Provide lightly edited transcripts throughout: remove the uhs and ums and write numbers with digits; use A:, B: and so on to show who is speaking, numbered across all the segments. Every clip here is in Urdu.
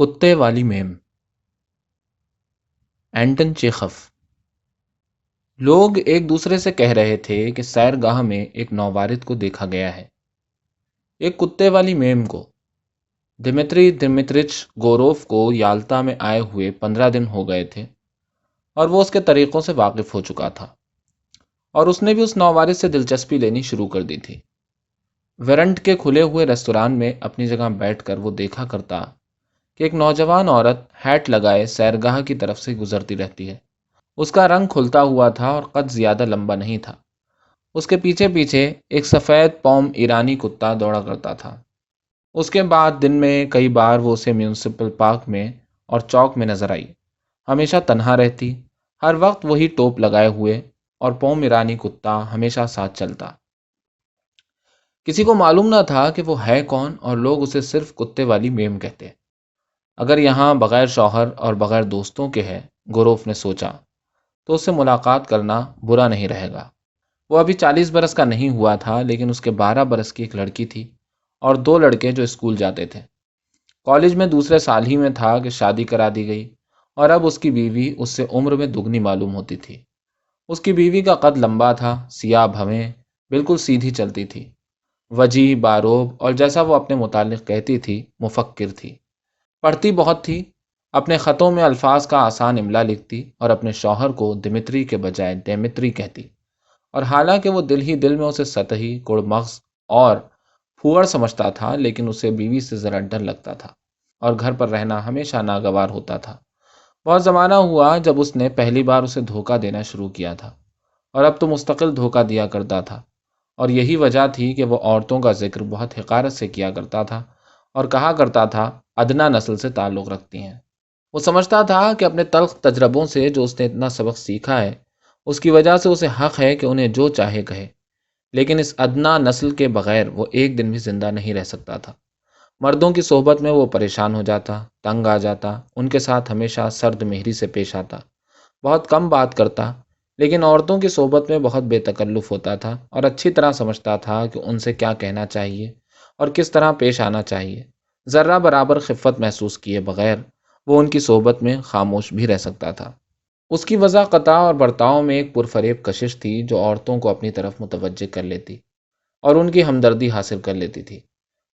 A: کتے والی میم، اینٹن چیخف۔ لوگ ایک دوسرے سے کہہ رہے تھے کہ سیرگاہ میں ایک نووارد کو دیکھا گیا ہے، ایک کتے والی میم کو۔ دمتری دمترچ گوروف کو یالتا میں آئے ہوئے 15 دن ہو گئے تھے اور وہ اس کے طریقوں سے واقف ہو چکا تھا، اور اس نے بھی اس نووارد سے دلچسپی لینی شروع کر دی تھی۔ ویرنٹ کے کھلے ہوئے ریستوران میں اپنی جگہ بیٹھ کر وہ دیکھا کرتا کہ ایک نوجوان عورت ہیٹ لگائے سیرگاہ کی طرف سے گزرتی رہتی ہے۔ اس کا رنگ کھلتا ہوا تھا اور قد زیادہ لمبا نہیں تھا۔ اس کے پیچھے پیچھے ایک سفید پوم ایرانی کتا دوڑا کرتا تھا۔ اس کے بعد دن میں کئی بار وہ اسے میونسپل پارک میں اور چوک میں نظر آئی، ہمیشہ تنہا رہتی، ہر وقت وہی ٹوپ لگائے ہوئے، اور پوم ایرانی کتا ہمیشہ ساتھ چلتا۔ کسی کو معلوم نہ تھا کہ وہ ہے کون، اور لوگ اسے صرف کتے والی میم کہتے۔ اگر یہاں بغیر شوہر اور بغیر دوستوں کے ہے، گوروف نے سوچا، تو اس سے ملاقات کرنا برا نہیں رہے گا۔ وہ ابھی 40 برس کا نہیں ہوا تھا، لیکن اس کے 12 برس کی ایک لڑکی تھی اور 2 لڑکے جو اسکول جاتے تھے۔ کالج میں دوسرے سال ہی میں تھا کہ شادی کرا دی گئی، اور اب اس کی بیوی اس سے عمر میں دگنی معلوم ہوتی تھی۔ اس کی بیوی کا قد لمبا تھا، سیاہ بھویں، بالکل سیدھی چلتی تھی، وجیح، باروب، اور جیسا وہ اپنے متعلق کہتی تھی، مفکر تھی۔ پڑھتی بہت تھی، اپنے خطوں میں الفاظ کا آسان املا لکھتی اور اپنے شوہر کو دمتری کے بجائے دیمتری کہتی، اور حالانکہ وہ دل ہی دل میں اسے سطحی، کڑمغز اور پھوڑ سمجھتا تھا، لیکن اسے بیوی سے ذرا ڈر لگتا تھا، اور گھر پر رہنا ہمیشہ ناگوار ہوتا تھا۔ بہت زمانہ ہوا جب اس نے پہلی بار اسے دھوکہ دینا شروع کیا تھا، اور اب تو مستقل دھوکہ دیا کرتا تھا، اور یہی وجہ تھی کہ وہ عورتوں کا ذکر بہت حقارت سے کیا کرتا تھا اور کہا کرتا تھا ادنا نسل سے تعلق رکھتی ہیں۔ وہ سمجھتا تھا کہ اپنے تلخ تجربوں سے جو اس نے اتنا سبق سیکھا ہے، اس کی وجہ سے اسے حق ہے کہ انہیں جو چاہے کہے، لیکن اس ادنا نسل کے بغیر وہ ایک دن بھی زندہ نہیں رہ سکتا تھا۔ مردوں کی صحبت میں وہ پریشان ہو جاتا، تنگ آ جاتا، ان کے ساتھ ہمیشہ سرد مہری سے پیش آتا، بہت کم بات کرتا، لیکن عورتوں کی صحبت میں بہت بے تکلف ہوتا تھا اور اچھی طرح سمجھتا تھا کہ ان سے کیا کہنا چاہیے اور کس طرح پیش آنا چاہیے۔ ذرہ برابر خفت محسوس کیے بغیر وہ ان کی صحبت میں خاموش بھی رہ سکتا تھا۔ اس کی وضاقتہ اور برتاؤ میں ایک پرفریب کشش تھی جو عورتوں کو اپنی طرف متوجہ کر لیتی اور ان کی ہمدردی حاصل کر لیتی تھی۔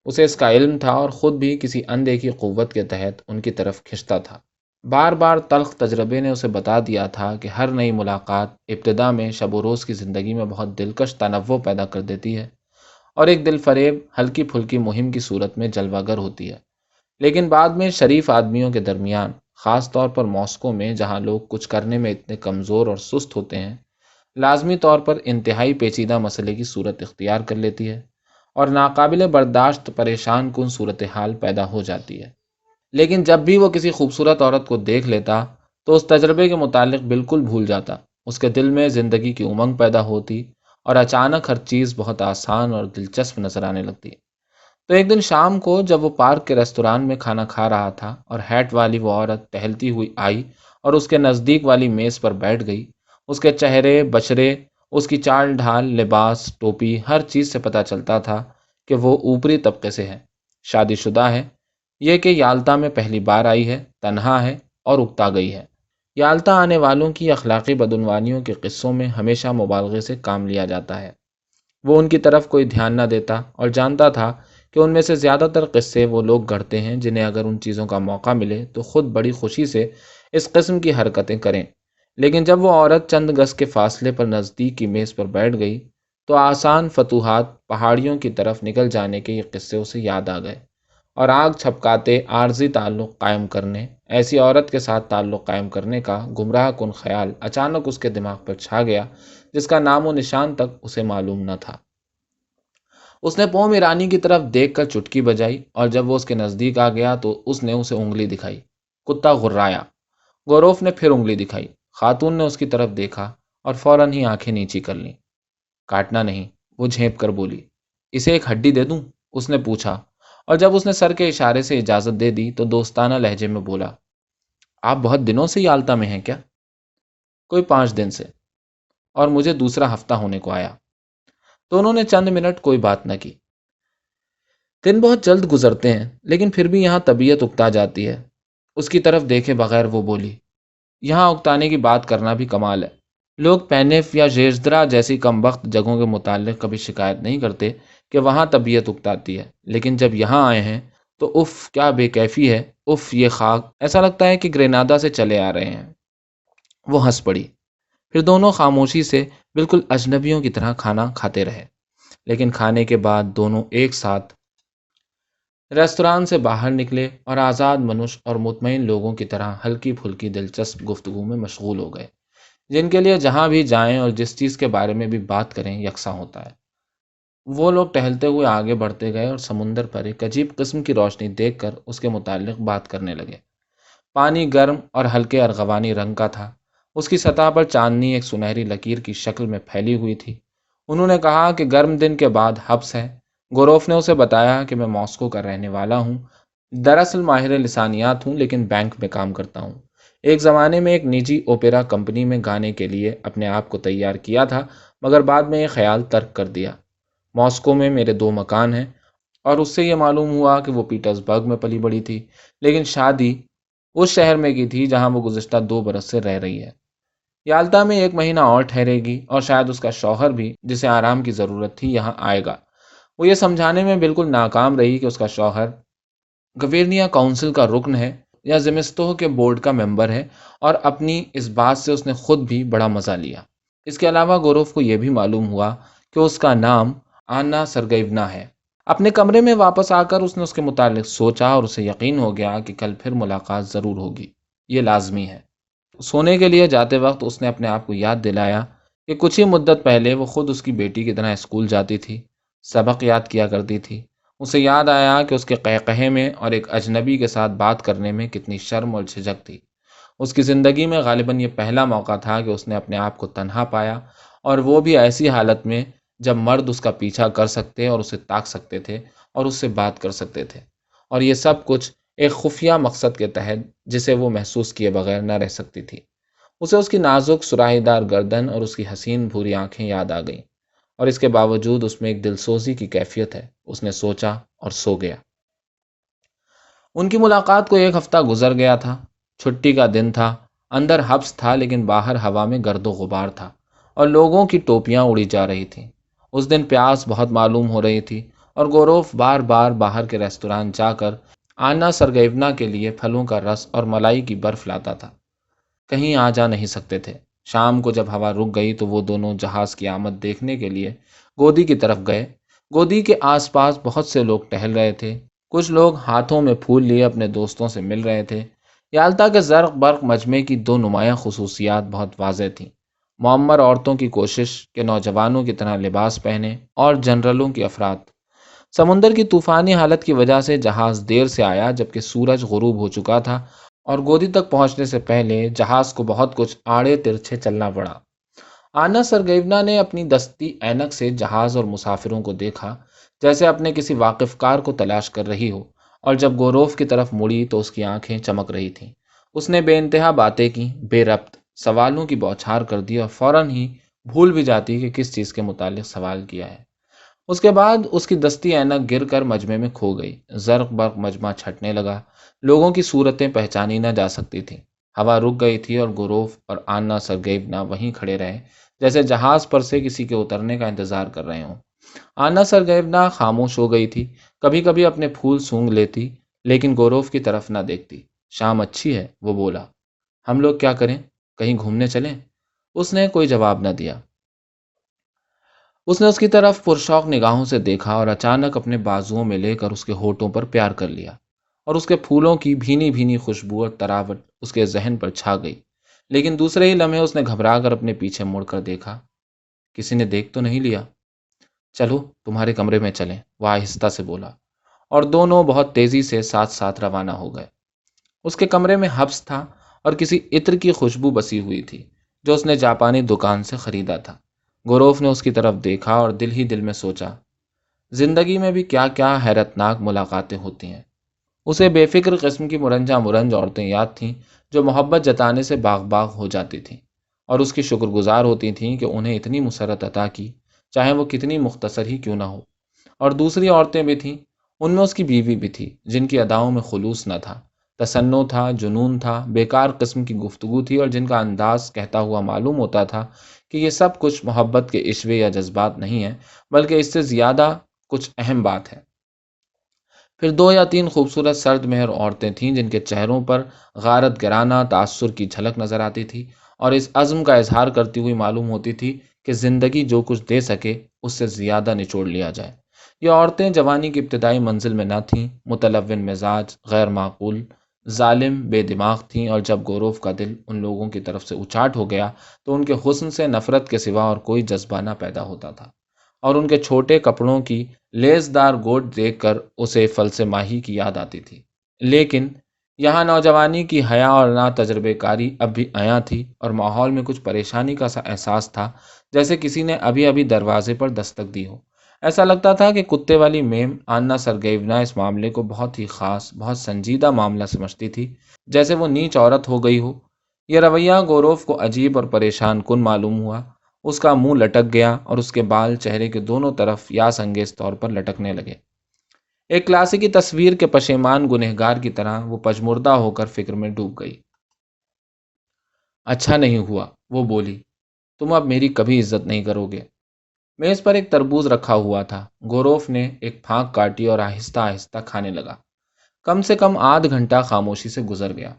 A: اسے اس کا علم تھا اور خود بھی کسی اندیکھی قوت کے تحت ان کی طرف کھنچتا تھا۔ بار بار تلخ تجربے نے اسے بتا دیا تھا کہ ہر نئی ملاقات ابتدا میں شب و روز کی زندگی میں بہت دلکش تنوع پیدا کر دیتی ہے اور ایک دل فریب ہلکی پھلکی مہم کی صورت میں جلوہ گر ہوتی ہے، لیکن بعد میں شریف آدمیوں کے درمیان، خاص طور پر ماسکو میں جہاں لوگ کچھ کرنے میں اتنے کمزور اور سست ہوتے ہیں، لازمی طور پر انتہائی پیچیدہ مسئلے کی صورت اختیار کر لیتی ہے اور ناقابل برداشت پریشان کن صورتحال پیدا ہو جاتی ہے۔ لیکن جب بھی وہ کسی خوبصورت عورت کو دیکھ لیتا تو اس تجربے کے متعلق بالکل بھول جاتا، اس کے دل میں زندگی کی امنگ پیدا ہوتی اور اچانک ہر چیز بہت آسان اور دلچسپ نظر آنے لگتی۔ تو ایک دن شام کو جب وہ پارک کے ریستوران میں کھانا کھا رہا تھا اور ہیٹ والی وہ عورت ٹہلتی ہوئی آئی اور اس کے نزدیک والی میز پر بیٹھ گئی، اس کے چہرے، بچرے، اس کی چال ڈھال، لباس، ٹوپی، ہر چیز سے پتہ چلتا تھا کہ وہ اوپری طبقے سے ہے، شادی شدہ ہے، یہ کہ یالتا میں پہلی بار آئی ہے، تنہا ہے اور اکتا گئی ہے۔ یالتا آنے والوں کی اخلاقی بدعنوانیوں کے قصوں میں ہمیشہ مبالغے سے کام لیا جاتا ہے۔ وہ ان کی طرف کوئی دھیان نہ دیتا اور جانتا تھا کہ ان میں سے زیادہ تر قصے وہ لوگ گڑھتے ہیں جنہیں اگر ان چیزوں کا موقع ملے تو خود بڑی خوشی سے اس قسم کی حرکتیں کریں، لیکن جب وہ عورت چند گز کے فاصلے پر نزدیک کی میز پر بیٹھ گئی تو آسان فتوحات، پہاڑیوں کی طرف نکل جانے کے یہ قصے اسے یاد آ گئے، اور آگ چھپکاتے عارضی تعلق قائم کرنے، ایسی عورت کے ساتھ تعلق قائم کرنے کا گمراہ کن خیال اچانک اس کے دماغ پر چھا گیا جس کا نام و نشان تک اسے معلوم نہ تھا۔ اس نے پوم ایرانی کی طرف دیکھ کر چٹکی بجائی، اور جب وہ اس کے نزدیک آ گیا تو اس نے اسے انگلی دکھائی۔ کتا غرایا۔ گوروف نے پھر انگلی دکھائی۔ خاتون نے اس کی طرف دیکھا اور فوراً ہی آنکھیں نیچی کر لیں۔ کاٹنا نہیں، وہ جھینپ کر بولی۔ اسے ایک ہڈی دے دوں؟ اس نے پوچھا، اور جب اس نے سر کے اشارے سے اجازت دے دی تو دوستانہ لہجے میں بولا، آپ بہت دنوں سے یالتا میں ہیں کیا؟ کوئی 5 دن سے، اور مجھے دوسرا ہفتہ ہونے کو آیا۔ تو انہوں نے چند منٹ کوئی بات نہ کی۔ دن بہت جلد گزرتے ہیں، لیکن پھر بھی یہاں طبیعت اکتا جاتی ہے۔ اس کی طرف دیکھے بغیر وہ بولی، یہاں اکتانے کی بات کرنا بھی کمال ہے۔ لوگ پینف یا ژیزدرا جیسی کم وقت جگہوں کے متعلق کبھی شکایت نہیں کرتے کہ وہاں طبیعت اکتاتی ہے، لیکن جب یہاں آئے ہیں تو اف کیا بے کیفی ہے، اف یہ خاک، ایسا لگتا ہے کہ گرینادا سے چلے آ رہے ہیں۔ وہ ہنس پڑی۔ پھر دونوں خاموشی سے بالکل اجنبیوں کی طرح کھانا کھاتے رہے، لیکن کھانے کے بعد دونوں ایک ساتھ ریستوران سے باہر نکلے اور آزاد منش اور مطمئن لوگوں کی طرح ہلکی پھلکی دلچسپ گفتگو میں مشغول ہو گئے، جن کے لیے جہاں بھی جائیں اور جس چیز کے بارے میں بھی بات کریں یکساں ہوتا ہے۔ وہ لوگ ٹہلتے ہوئے آگے بڑھتے گئے اور سمندر پر ایک عجیب قسم کی روشنی دیکھ کر اس کے متعلق بات کرنے لگے۔ پانی گرم اور ہلکے ارغوانی رنگ کا تھا، اس کی سطح پر چاندنی ایک سنہری لکیر کی شکل میں پھیلی ہوئی تھی۔ انہوں نے کہا کہ گرم دن کے بعد حبس ہے۔ گوروف نے اسے بتایا کہ میں ماسکو کا رہنے والا ہوں، دراصل ماہر لسانیات ہوں، لیکن بینک میں کام کرتا ہوں۔ ایک زمانے میں ایک نجی اوپیرا کمپنی میں گانے کے لیے اپنے آپ کو تیار کیا تھا، مگر بعد میں یہ خیال ترک کر دیا۔ ماسکو میں میرے 2 مکان ہیں، اور اس سے یہ معلوم ہوا کہ وہ پیٹرز برگ میں پلی بڑی تھی، لیکن شادی اس شہر میں کی تھی جہاں وہ گزشتہ 2 برس سے رہ رہی ہے۔ یالتا میں 1 مہینہ اور ٹھہرے گی، اور شاید اس کا شوہر بھی، جسے آرام کی ضرورت تھی، یہاں آئے گا۔ وہ یہ سمجھانے میں بالکل ناکام رہی کہ اس کا شوہر گویرنیا کونسل کا رکن ہے یا زمستوہ کے بورڈ کا ممبر ہے، اور اپنی اس بات سے اس نے خود بھی بڑا مزہ لیا۔ اس کے علاوہ گوروف کو یہ بھی معلوم ہوا کہ اس کا نام آنا سرگیونا ہے۔ اپنے کمرے میں واپس آ کر اس نے اس کے متعلق سوچا اور اسے یقین ہو گیا کہ کل پھر ملاقات ضرور ہوگی، یہ لازمی ہے۔ سونے کے لیے جاتے وقت اس نے اپنے آپ کو یاد دلایا کہ کچھ ہی مدت پہلے وہ خود اس کی بیٹی کی طرح اسکول جاتی تھی، سبق یاد کیا کرتی تھی۔ اسے یاد آیا کہ اس کے قہقہے میں اور ایک اجنبی کے ساتھ بات کرنے میں کتنی شرم اور جھجک تھی۔ اس کی زندگی میں غالباً یہ پہلا موقع تھا کہ اس نے اپنے آپ کو تنہا پایا، اور وہ بھی ایسی حالت میں جب مرد اس کا پیچھا کر سکتے اور اسے تاک سکتے تھے اور اس سے بات کر سکتے تھے، اور یہ سب کچھ ایک خفیہ مقصد کے تحت جسے وہ محسوس کیے بغیر نہ رہ سکتی تھی۔ اسے اس کی نازک سراہی دار گردن اور اس کی حسین بھوری آنکھیں یاد آ گئیں، اور اس کے باوجود اس میں ایک دلسوزی کی کیفیت ہے۔ اس نے سوچا اور سو گیا۔ ان کی ملاقات کو 1 ہفتہ گزر گیا تھا۔ چھٹی کا دن تھا، اندر حبس تھا، لیکن باہر ہوا میں گرد و غبار تھا اور لوگوں کی ٹوپیاں اڑی جا رہی تھیں۔ اس دن پیاس بہت معلوم ہو رہی تھی، اور گوروف بار بار باہر کے ریستوران جا کر آنا سرگیونا کے لیے پھلوں کا رس اور ملائی کی برف لاتا تھا۔ کہیں آ جا نہیں سکتے تھے۔ شام کو جب ہوا رک گئی تو وہ دونوں جہاز کی آمد دیکھنے کے لیے گودی کی طرف گئے۔ گودی کے آس پاس بہت سے لوگ ٹہل رہے تھے، کچھ لوگ ہاتھوں میں پھول لیے اپنے دوستوں سے مل رہے تھے۔ یالتا کے زرق برق مجمع کی 2 نمایاں خصوصیات بہت واضح تھیں: معمر عورتوں کی کوشش کہ نوجوانوں کی طرح لباس پہنے، اور جنرلوں کی افراد۔ سمندر کی طوفانی حالت کی وجہ سے جہاز دیر سے آیا، جبکہ سورج غروب ہو چکا تھا، اور گودی تک پہنچنے سے پہلے جہاز کو بہت کچھ آڑے ترچھے چلنا پڑا۔ آنا سرگیونا نے اپنی دستی اینک سے جہاز اور مسافروں کو دیکھا، جیسے اپنے کسی واقف کار کو تلاش کر رہی ہو، اور جب گوروف کی طرف مڑی تو اس کی آنکھیں چمک رہی تھیں۔ اس نے بے انتہا باتیں کی، بے ربط سوالوں کی بوچھار کر دی، اور فوراً ہی بھول بھی جاتی کہ کس چیز کے متعلق سوال کیا ہے۔ اس کے بعد اس کی دستی اینک گر کر مجمع میں کھو گئی۔ زرق برق مجمع چھٹنے لگا، لوگوں کی صورتیں پہچانی نہ جا سکتی تھیں۔ ہوا رک گئی تھی، اور گوروف اور آنا سرگیونا وہیں کھڑے رہے، جیسے جہاز پر سے کسی کے اترنے کا انتظار کر رہے ہوں۔ آنا سرگیونا خاموش ہو گئی تھی، کبھی کبھی اپنے پھول سونگھ لیتی، لیکن گوروف کی طرف نہ دیکھتی۔ شام اچھی ہے، وہ بولا۔ ہم لوگ کیا کریں؟ کہیں گھومنے چلیں؟ اس نے کوئی جواب نہ دیا۔ اس نے اس کی طرف پرشوق نگاہوں سے دیکھا، اور اچانک اپنے بازوؤں میں لے کر اس کے ہونٹوں پر پیار کر لیا، اور اس کے پھولوں کی بھینی بھینی خوشبو اور تراوٹ اس کے ذہن پر چھا گئی۔ لیکن دوسرے ہی لمحے اس نے گھبرا کر اپنے پیچھے مڑ کر دیکھا۔ کسی نے دیکھ تو نہیں لیا؟ چلو تمہارے کمرے میں چلیں، وہ آہستہ سے بولا، اور دونوں بہت تیزی سے ساتھ ساتھ روانہ ہو گئے۔ اس کے کمرے میں حبس تھا، اور کسی عطر کی خوشبو بسی ہوئی تھی جو اس نے جاپانی دکان سے خریدا تھا۔ گوروف نے اس کی طرف دیکھا اور دل ہی دل میں سوچا، زندگی میں بھی کیا کیا حیرتناک ملاقاتیں ہوتی ہیں۔ اسے بے فکر قسم کی مرنجا مرنج عورتیں یاد تھیں جو محبت جتانے سے باغ باغ ہو جاتی تھیں، اور اس کی شکر گزار ہوتی تھیں کہ انہیں اتنی مسرت عطا کی، چاہے وہ کتنی مختصر ہی کیوں نہ ہو۔ اور دوسری عورتیں بھی تھیں، ان میں اس کی بیوی بھی تھی، جن کی اداؤں میں خلوص نہ تھا، تصنع تھا، جنون تھا، بیکار قسم کی گفتگو تھی، اور جن کا انداز کہتا ہوا معلوم ہوتا تھا کہ یہ سب کچھ محبت کے عشوے یا جذبات نہیں ہیں، بلکہ اس سے زیادہ کچھ اہم بات ہے۔ پھر 2 یا 3 خوبصورت سرد مہر عورتیں تھیں جن کے چہروں پر غارت گرانہ تاثر کی جھلک نظر آتی تھی، اور اس عزم کا اظہار کرتی ہوئی معلوم ہوتی تھی کہ زندگی جو کچھ دے سکے اس سے زیادہ نچوڑ لیا جائے۔ یہ عورتیں جوانی کی ابتدائی منزل میں نہ تھیں، متلون مزاج، غیر معقول، ظالم، بے دماغ تھیں، اور جب گوروف کا دل ان لوگوں کی طرف سے اچاٹ ہو گیا تو ان کے حسن سے نفرت کے سوا اور کوئی جذبہ نہ پیدا ہوتا تھا، اور ان کے چھوٹے کپڑوں کی لیسدار گوٹ دیکھ کر اسے فلس ماہی کی یاد آتی تھی۔ لیکن یہاں نوجوانی کی حیا اور نا تجربے کاری اب بھی عیاں تھی، اور ماحول میں کچھ پریشانی کا سا احساس تھا، جیسے کسی نے ابھی ابھی دروازے پر دستک دی ہو۔ ایسا لگتا تھا کہ کتے والی میم آنا سرگیونا اس معاملے کو بہت ہی خاص، بہت سنجیدہ معاملہ سمجھتی تھی، جیسے وہ نیچ عورت ہو گئی ہو۔ یہ رویہ گوروف کو عجیب اور پریشان کن معلوم ہوا۔ اس کا منہ لٹک گیا اور اس کے بال چہرے کے دونوں طرف یاس انگیز طور پر لٹکنے لگے۔ ایک کلاسیکی تصویر کے پشیمان گنہگار کی طرح وہ پجمردہ ہو کر فکر میں ڈوب گئی۔ اچھا نہیں ہوا، وہ بولی، تم اب میری کبھی عزت نہیں کرو گے۔ میز پر ایک تربوز رکھا ہوا تھا۔ گوروف نے ایک پھانک کاٹی اور آہستہ آہستہ کھانے لگا۔ کم سے کم آدھ گھنٹہ خاموشی سے گزر گیا۔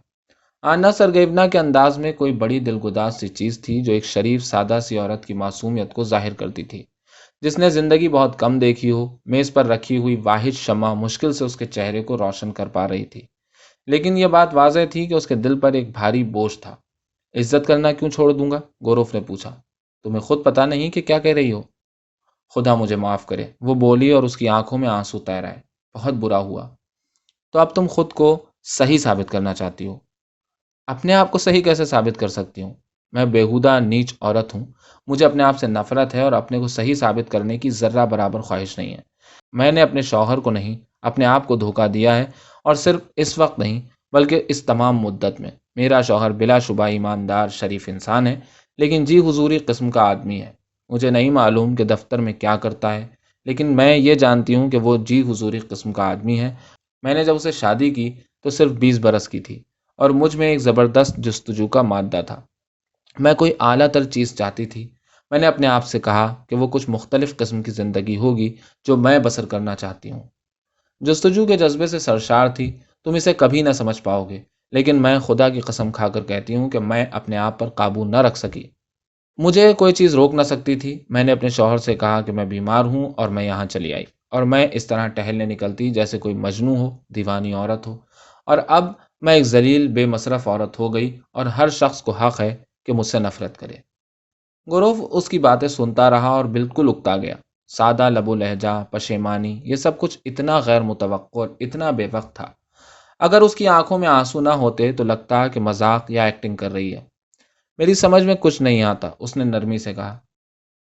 A: آنا سرگیونا کے انداز میں کوئی بڑی دلگداز سی چیز تھی جو ایک شریف سادہ سی عورت کی معصومیت کو ظاہر کرتی تھی، جس نے زندگی بہت کم دیکھی ہو۔ میز پر رکھی ہوئی واحد شمع مشکل سے اس کے چہرے کو روشن کر پا رہی تھی، لیکن یہ بات واضح تھی کہ اس کے دل پر ایک بھاری بوجھ تھا۔ عزت کرنا کیوں چھوڑ دوں گا؟ گوروف نے پوچھا۔ تمہیں خود پتا نہیں کہ کیا کہہ رہی ہو؟ خدا مجھے معاف کرے، وہ بولی، اور اس کی آنکھوں میں آنسو تیر آئے۔ بہت برا ہوا۔ تو اب تم خود کو صحیح ثابت کرنا چاہتی ہو؟ اپنے آپ کو صحیح کیسے ثابت کر سکتی ہوں؟ میں بےہودہ نیچ عورت ہوں، مجھے اپنے آپ سے نفرت ہے، اور اپنے کو صحیح ثابت کرنے کی ذرہ برابر خواہش نہیں ہے۔ میں نے اپنے شوہر کو نہیں، اپنے آپ کو دھوکہ دیا ہے، اور صرف اس وقت نہیں بلکہ اس تمام مدت میں۔ میرا شوہر بلا شبہ ایماندار، شریف انسان ہے، لیکن جی حضوری قسم کا آدمی ہے۔ مجھے نہیں معلوم کہ دفتر میں کیا کرتا ہے، لیکن میں یہ جانتی ہوں کہ وہ جی حضوری قسم کا آدمی ہے۔ میں نے جب اسے شادی کی تو صرف 20 برس کی تھی، اور مجھ میں ایک زبردست جستجو کا مادہ تھا۔ میں کوئی اعلیٰ تر چیز چاہتی تھی۔ میں نے اپنے آپ سے کہا کہ وہ کچھ مختلف قسم کی زندگی ہوگی جو میں بسر کرنا چاہتی ہوں۔ جستجو کے جذبے سے سرشار تھی۔ تم اسے کبھی نہ سمجھ پاؤ گے، لیکن میں خدا کی قسم کھا کر کہتی ہوں کہ میں اپنے آپ پر قابو نہ رکھ سکی۔ مجھے کوئی چیز روک نہ سکتی تھی۔ میں نے اپنے شوہر سے کہا کہ میں بیمار ہوں اور میں یہاں چلی آئی، اور میں اس طرح ٹہلنے نکلتی جیسے کوئی مجنوں ہو، دیوانی عورت ہو، اور اب میں ایک ذلیل بے مصرف عورت ہو گئی، اور ہر شخص کو حق ہے کہ مجھ سے نفرت کرے۔ گوروف اس کی باتیں سنتا رہا اور بالکل اکتا گیا۔ سادہ لب و لہجہ، پشیمانی، یہ سب کچھ اتنا غیر متوقع اور اتنا بے وقت تھا۔ اگر اس کی آنکھوں میں آنسو نہ ہوتے تو لگتا کہ مذاق یا ایکٹنگ کر رہی ہے۔ میری سمجھ میں کچھ نہیں آتا، اس نے نرمی سے کہا۔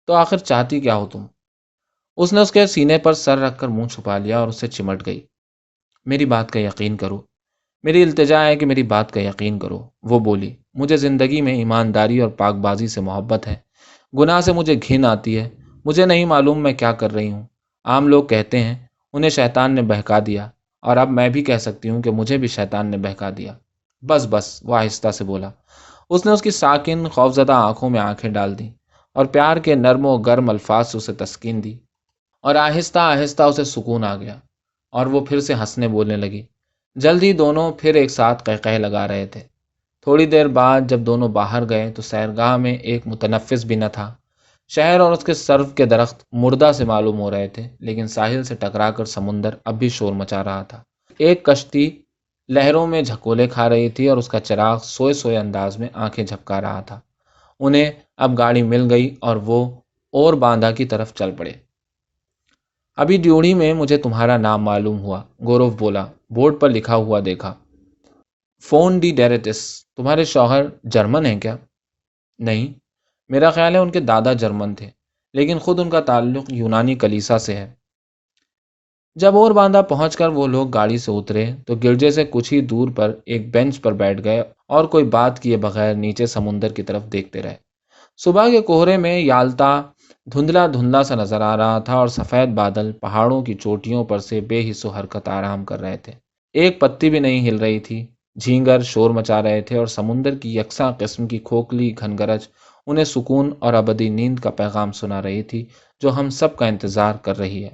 A: تو آخر چاہتی کیا ہو تم؟ اس نے اس کے سینے پر سر رکھ کر منہ چھپا لیا اور اس سے چمٹ گئی۔ میری بات کا یقین کرو، میری التجا ہے کہ میری بات کا یقین کرو، وہ بولی۔ مجھے زندگی میں ایمانداری اور پاک بازی سے محبت ہے، گناہ سے مجھے گھن آتی ہے۔ مجھے نہیں معلوم میں کیا کر رہی ہوں۔ عام لوگ کہتے ہیں انہیں شیطان نے بہکا دیا، اور اب میں بھی کہہ سکتی ہوں کہ مجھے بھی شیطان نے بہکا دیا۔ بس بس، وہ آہستہ سے بولا۔ اس نے اس کی ساکن خوفزدہ آنکھوں میں آنکھیں ڈال دیں، اور پیار کے نرم و گرم الفاظ سے اسے تسکین دی، اور آہستہ آہستہ اسے سکون آ گیا، اور وہ پھر سے ہنسنے بولنے لگی۔ جلد ہی دونوں پھر ایک ساتھ قہقہے لگا رہے تھے۔ تھوڑی دیر بعد جب دونوں باہر گئے تو سیرگاہ میں ایک متنفس بھی نہ تھا۔ شہر اور اس کے سرو کے درخت مردہ سے معلوم ہو رہے تھے، لیکن ساحل سے ٹکرا کر سمندر اب بھی شور مچا رہا تھا۔ ایک کشتی لہروں میں جھکولے کھا رہی تھی، اور اس کا چراغ سوئے سوئے انداز میں آنکھیں جھپکا رہا تھا۔ انہیں اب گاڑی مل گئی اور وہ اور باندھا کی طرف چل پڑے۔ ابھی ڈیوڑی میں مجھے تمہارا نام معلوم ہوا، گوروف بولا۔ بورڈ پر لکھا ہوا دیکھا، فون ڈی ڈیریٹس۔ تمہارے شوہر جرمن ہیں کیا؟ نہیں، میرا خیال ہے ان کے دادا جرمن تھے، لیکن خود ان کا تعلق یونانی کلیسا سے ہے۔ جب اور باندھا پہنچ کر وہ لوگ گاڑی سے اترے تو گرجے سے کچھ ہی دور پر ایک بینچ پر بیٹھ گئے اور کوئی بات کیے بغیر نیچے سمندر کی طرف دیکھتے رہے۔ صبح کے کوہرے میں یالتا دھندلا دھندلا سا نظر آ رہا تھا، اور سفید بادل پہاڑوں کی چوٹیوں پر سے بے حس و حرکت آرام کر رہے تھے۔ ایک پتی بھی نہیں ہل رہی تھی۔ جھینگر شور مچا رہے تھے اور سمندر کی یکساں قسم کی کھوکھلی گھن گرج انہیں سکون اور ابدی نیند کا پیغام سنا رہی تھی جو ہم سب کا انتظار کر رہی ہے۔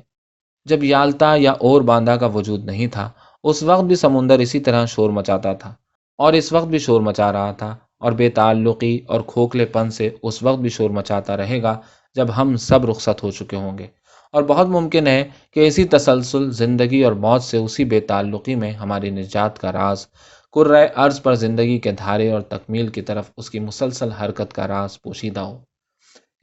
A: جب یالتا یا اور باندھا کا وجود نہیں تھا، اس وقت بھی سمندر اسی طرح شور مچاتا تھا، اور اس وقت بھی شور مچا رہا تھا، اور بے تعلقی اور کھوکھلے پن سے اس وقت بھی شور مچاتا رہے گا جب ہم سب رخصت ہو چکے ہوں گے۔ اور بہت ممکن ہے کہ اسی تسلسل زندگی اور موت سے اسی بے تعلقی میں ہماری نجات کا راز، کرۂ ارض پر زندگی کے دھارے اور تکمیل کی طرف اس کی مسلسل حرکت کا راز پوشیدہ ہو۔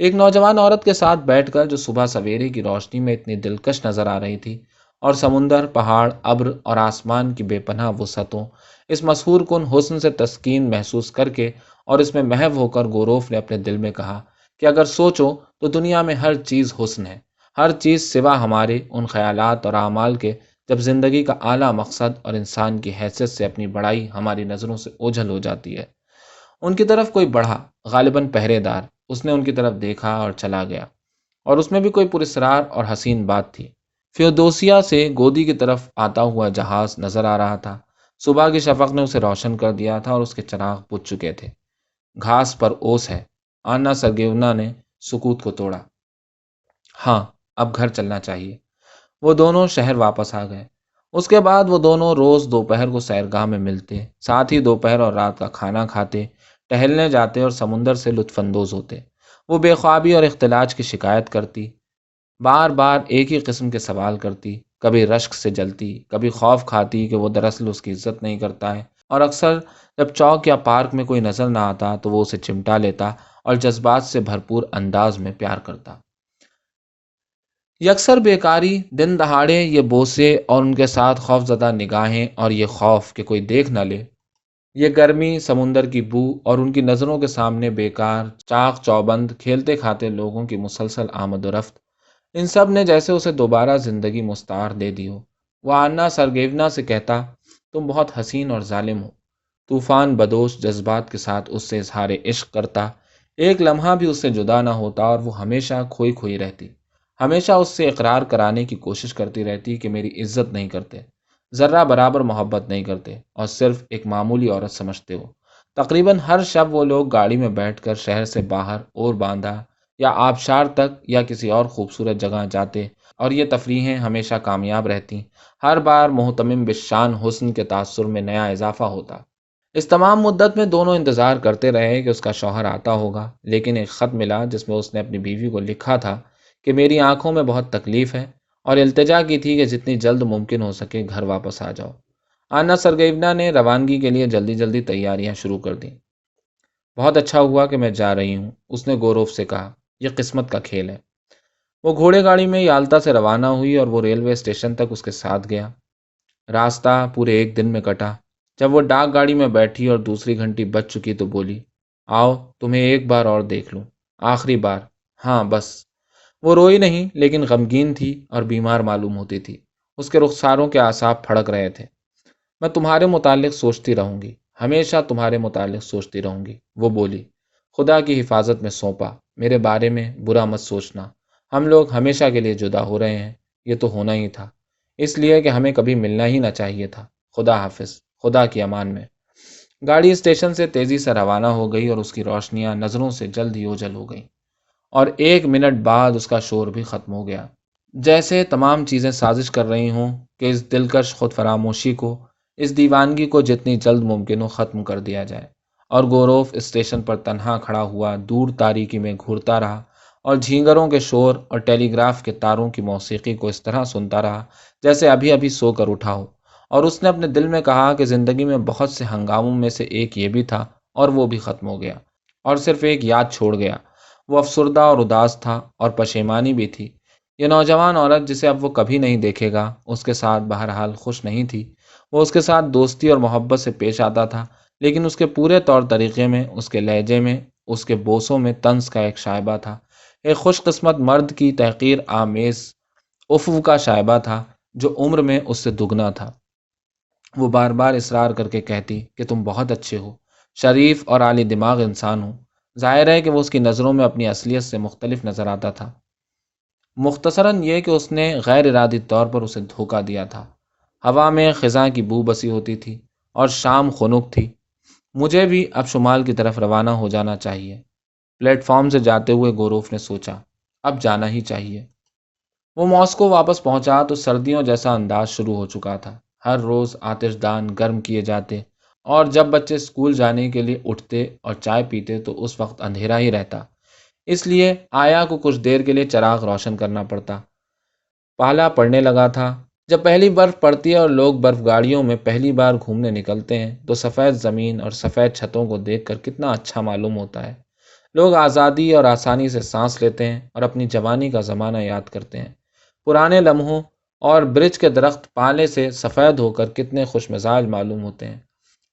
A: ایک نوجوان عورت کے ساتھ بیٹھ کر جو صبح سویرے کی روشنی میں اتنی دلکش نظر آ رہی تھی، اور سمندر، پہاڑ، ابر اور آسمان کی بے پناہ وسعتوں، اس مسحور کن حسن سے تسکین محسوس کر کے اور اس میں محو ہو کر گوروف نے اپنے دل میں کہا کہ اگر سوچو تو دنیا میں ہر چیز حسن ہے، ہر چیز سوا ہمارے ان خیالات اور اعمال کے جب زندگی کا اعلیٰ مقصد اور انسان کی حیثیت سے اپنی بڑائی ہماری نظروں سے اوجھل ہو جاتی ہے۔ ان کی طرف کوئی بڑھا، غالباً پہرے دار، اس نے ان کی طرف دیکھا اور چلا گیا، اور اس میں بھی کوئی پراسرار اور حسین بات تھی۔ فیودوسیا سے گودی کی طرف آتا ہوا جہاز نظر آ رہا تھا۔ صبح کی شفق نے اسے روشن کر دیا تھا اور اس کے چراغ بجھ چکے تھے۔ گھاس پر اوس ہے، آنا سرگیونا نے سکوت کو توڑا۔ ہاں، اب گھر چلنا چاہیے۔ وہ دونوں شہر واپس آ گئے۔ اس کے بعد وہ دونوں روز دوپہر کو سیرگاہ میں ملتے، ساتھ ہی دوپہر اور رات کا کھانا کھاتے، ٹہلنے جاتے اور سمندر سے لطف اندوز ہوتے۔ وہ بے خوابی اور اختلاج کی شکایت کرتی، بار بار ایک ہی قسم کے سوال کرتی، کبھی رشک سے جلتی، کبھی خوف کھاتی کہ وہ دراصل اس کی عزت نہیں کرتا ہے، اور اکثر جب چوک یا پارک میں کوئی نظر نہ آتا تو وہ اسے چمٹا لیتا اور جذبات سے بھرپور انداز میں پیار کرتا۔ یکسر بیکاری، دن دہاڑے یہ بوسے اور ان کے ساتھ خوف زدہ نگاہیں اور یہ خوف کہ کوئی دیکھ نہ لے، یہ گرمی، سمندر کی بو اور ان کی نظروں کے سامنے بیکار چاق چوبند کھیلتے کھاتے لوگوں کی مسلسل آمد و رفت، ان سب نے جیسے اسے دوبارہ زندگی مستعار دے دی ہو۔ وہ آنا سرگیونا سے کہتا، تم بہت حسین اور ظالم ہو۔ طوفان بدوش جذبات کے ساتھ اس سے اظہار عشق کرتا، ایک لمحہ بھی اس سے جدا نہ ہوتا اور وہ ہمیشہ کھوئی کھوئی رہتی، ہمیشہ اس سے اقرار کرانے کی کوشش کرتی رہتی کہ میری عزت نہیں کرتے، ذرہ برابر محبت نہیں کرتے اور صرف ایک معمولی عورت سمجھتے ہو۔ تقریباً ہر شب وہ لوگ گاڑی میں بیٹھ کر شہر سے باہر اور باندھا یا آبشار تک یا کسی اور خوبصورت جگہ جاتے، اور یہ تفریحیں ہمیشہ کامیاب رہتی، ہر بار محتمم بالشان حسن کے تاثر میں نیا اضافہ ہوتا۔ اس تمام مدت میں دونوں انتظار کرتے رہے کہ اس کا شوہر آتا ہوگا، لیکن ایک خط ملا جس میں اس نے اپنی بیوی کو لکھا تھا کہ میری آنکھوں میں بہت تکلیف ہے، اور التجا کی تھی کہ جتنی جلد ممکن ہو سکے گھر واپس آ جاؤ۔ آنا سرگیونا نے روانگی کے لیے جلدی جلدی تیاریاں شروع کر دیں۔ بہت اچھا ہوا کہ میں جا رہی ہوں، اس نے گوروف سے کہا، یہ قسمت کا کھیل ہے۔ وہ گھوڑے گاڑی میں یالتا سے روانہ ہوئی اور وہ ریلوے اسٹیشن تک اس کے ساتھ گیا۔ راستہ پورے ایک دن میں کٹا۔ جب وہ ڈاک گاڑی میں بیٹھی اور دوسری گھنٹی بج چکی تو بولی، آؤ تمہیں ایک بار اور دیکھ لوں، آخری بار، ہاں بس۔ وہ روئی نہیں لیکن غمگین تھی اور بیمار معلوم ہوتی تھی، اس کے رخساروں کے اعصاب پھڑک رہے تھے۔ میں تمہارے متعلق سوچتی رہوں گی، ہمیشہ تمہارے متعلق سوچتی رہوں گی، وہ بولی۔ خدا کی حفاظت میں سونپا، میرے بارے میں برا مت سوچنا، ہم لوگ ہمیشہ کے لیے جدا ہو رہے ہیں، یہ تو ہونا ہی تھا، اس لیے کہ ہمیں کبھی ملنا ہی نہ چاہیے تھا۔ خدا حافظ، خدا کی امان میں۔ گاڑی اسٹیشن سے تیزی سے روانہ ہو گئی اور اس کی روشنیاں نظروں سے جلد ہی اوجھل ہو گئیں، اور ایک منٹ بعد اس کا شور بھی ختم ہو گیا، جیسے تمام چیزیں سازش کر رہی ہوں کہ اس دلکش خود فراموشی کو، اس دیوانگی کو جتنی جلد ممکن ہو ختم کر دیا جائے۔ اور گوروف اسٹیشن پر تنہا کھڑا ہوا دور تاریکی میں گھورتا رہا اور جھینگروں کے شور اور ٹیلی گراف کے تاروں کی موسیقی کو اس طرح سنتا رہا جیسے ابھی ابھی سو کر اٹھا ہو، اور اس نے اپنے دل میں کہا کہ زندگی میں بہت سے ہنگاموں میں سے ایک یہ بھی تھا، اور وہ بھی ختم ہو گیا، اور صرف ایک یاد چھوڑ گیا۔ وہ افسردہ اور اداس تھا اور پشیمانی بھی تھی۔ یہ نوجوان عورت جسے اب وہ کبھی نہیں دیکھے گا، اس کے ساتھ بہرحال خوش نہیں تھی۔ وہ اس کے ساتھ دوستی اور محبت سے پیش آتا تھا، لیکن اس کے پورے طور طریقے میں، اس کے لہجے میں، اس کے بوسوں میں طنز کا ایک شائبہ تھا، ایک خوش قسمت مرد کی تحقیر آمیز عفو کا شائبہ تھا جو عمر میں اس سے دگنا تھا۔ وہ بار بار اصرار کر کے کہتی کہ تم بہت اچھے ہو، شریف اور عالی دماغ انسان ہو۔ ظاہر ہے کہ وہ اس کی نظروں میں اپنی اصلیت سے مختلف نظر آتا تھا۔ مختصراً یہ کہ اس نے غیر ارادی طور پر اسے دھوکہ دیا تھا۔ ہوا میں خزاں کی بو بسی ہوتی تھی اور شام خنک تھی۔ مجھے بھی اب شمال کی طرف روانہ ہو جانا چاہیے۔ پلیٹ فارم سے جاتے ہوئے گوروف نے سوچا، اب جانا ہی چاہیے۔ وہ ماسکو واپس پہنچا تو سردیوں جیسا انداز شروع ہو چکا تھا۔ ہر روز آتش دان گرم کیے جاتے اور جب بچے اسکول جانے کے لیے اٹھتے اور چائے پیتے تو اس وقت اندھیرا ہی رہتا، اس لیے آیا کو کچھ دیر کے لیے چراغ روشن کرنا پڑتا۔ پالا پڑنے لگا تھا۔ جب پہلی برف پڑتی ہے اور لوگ برف گاڑیوں میں پہلی بار گھومنے نکلتے ہیں تو سفید زمین اور سفید چھتوں کو دیکھ کر کتنا اچھا معلوم ہوتا ہے۔ لوگ آزادی اور آسانی سے سانس لیتے ہیں اور اپنی جوانی کا زمانہ یاد کرتے ہیں۔ پرانے لمحوں اور برج کے درخت پالے سے سفید ہو کر کتنے خوش مزاج معلوم ہوتے ہیں،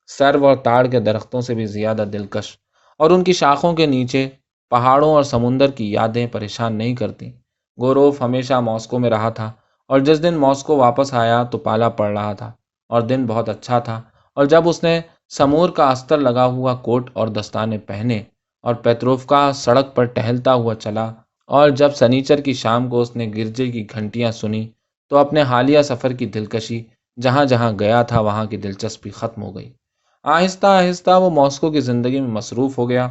A: سرو اور تاڑ کے درختوں سے بھی زیادہ دلکش، اور ان کی شاخوں کے نیچے پہاڑوں اور سمندر کی یادیں پریشان نہیں کرتی۔ گوروف ہمیشہ ماسکو میں رہا تھا اور جس دن ماسکو واپس آیا تو پالا پڑ رہا تھا اور دن بہت اچھا تھا، اور جب اس نے سمور کا استر لگا ہوا کوٹ اور دستانے پہنے اور پیتروفکا سڑک پر ٹہلتا ہوا چلا، اور جب سنیچر کی شام کو اس نے گرجے کی گھنٹیاں سنی تو اپنے حالیہ سفر کی دلکشی، جہاں جہاں گیا تھا وہاں کی دلچسپی ختم ہو گئی۔ آہستہ آہستہ وہ ماسکو کی زندگی میں مصروف ہو گیا۔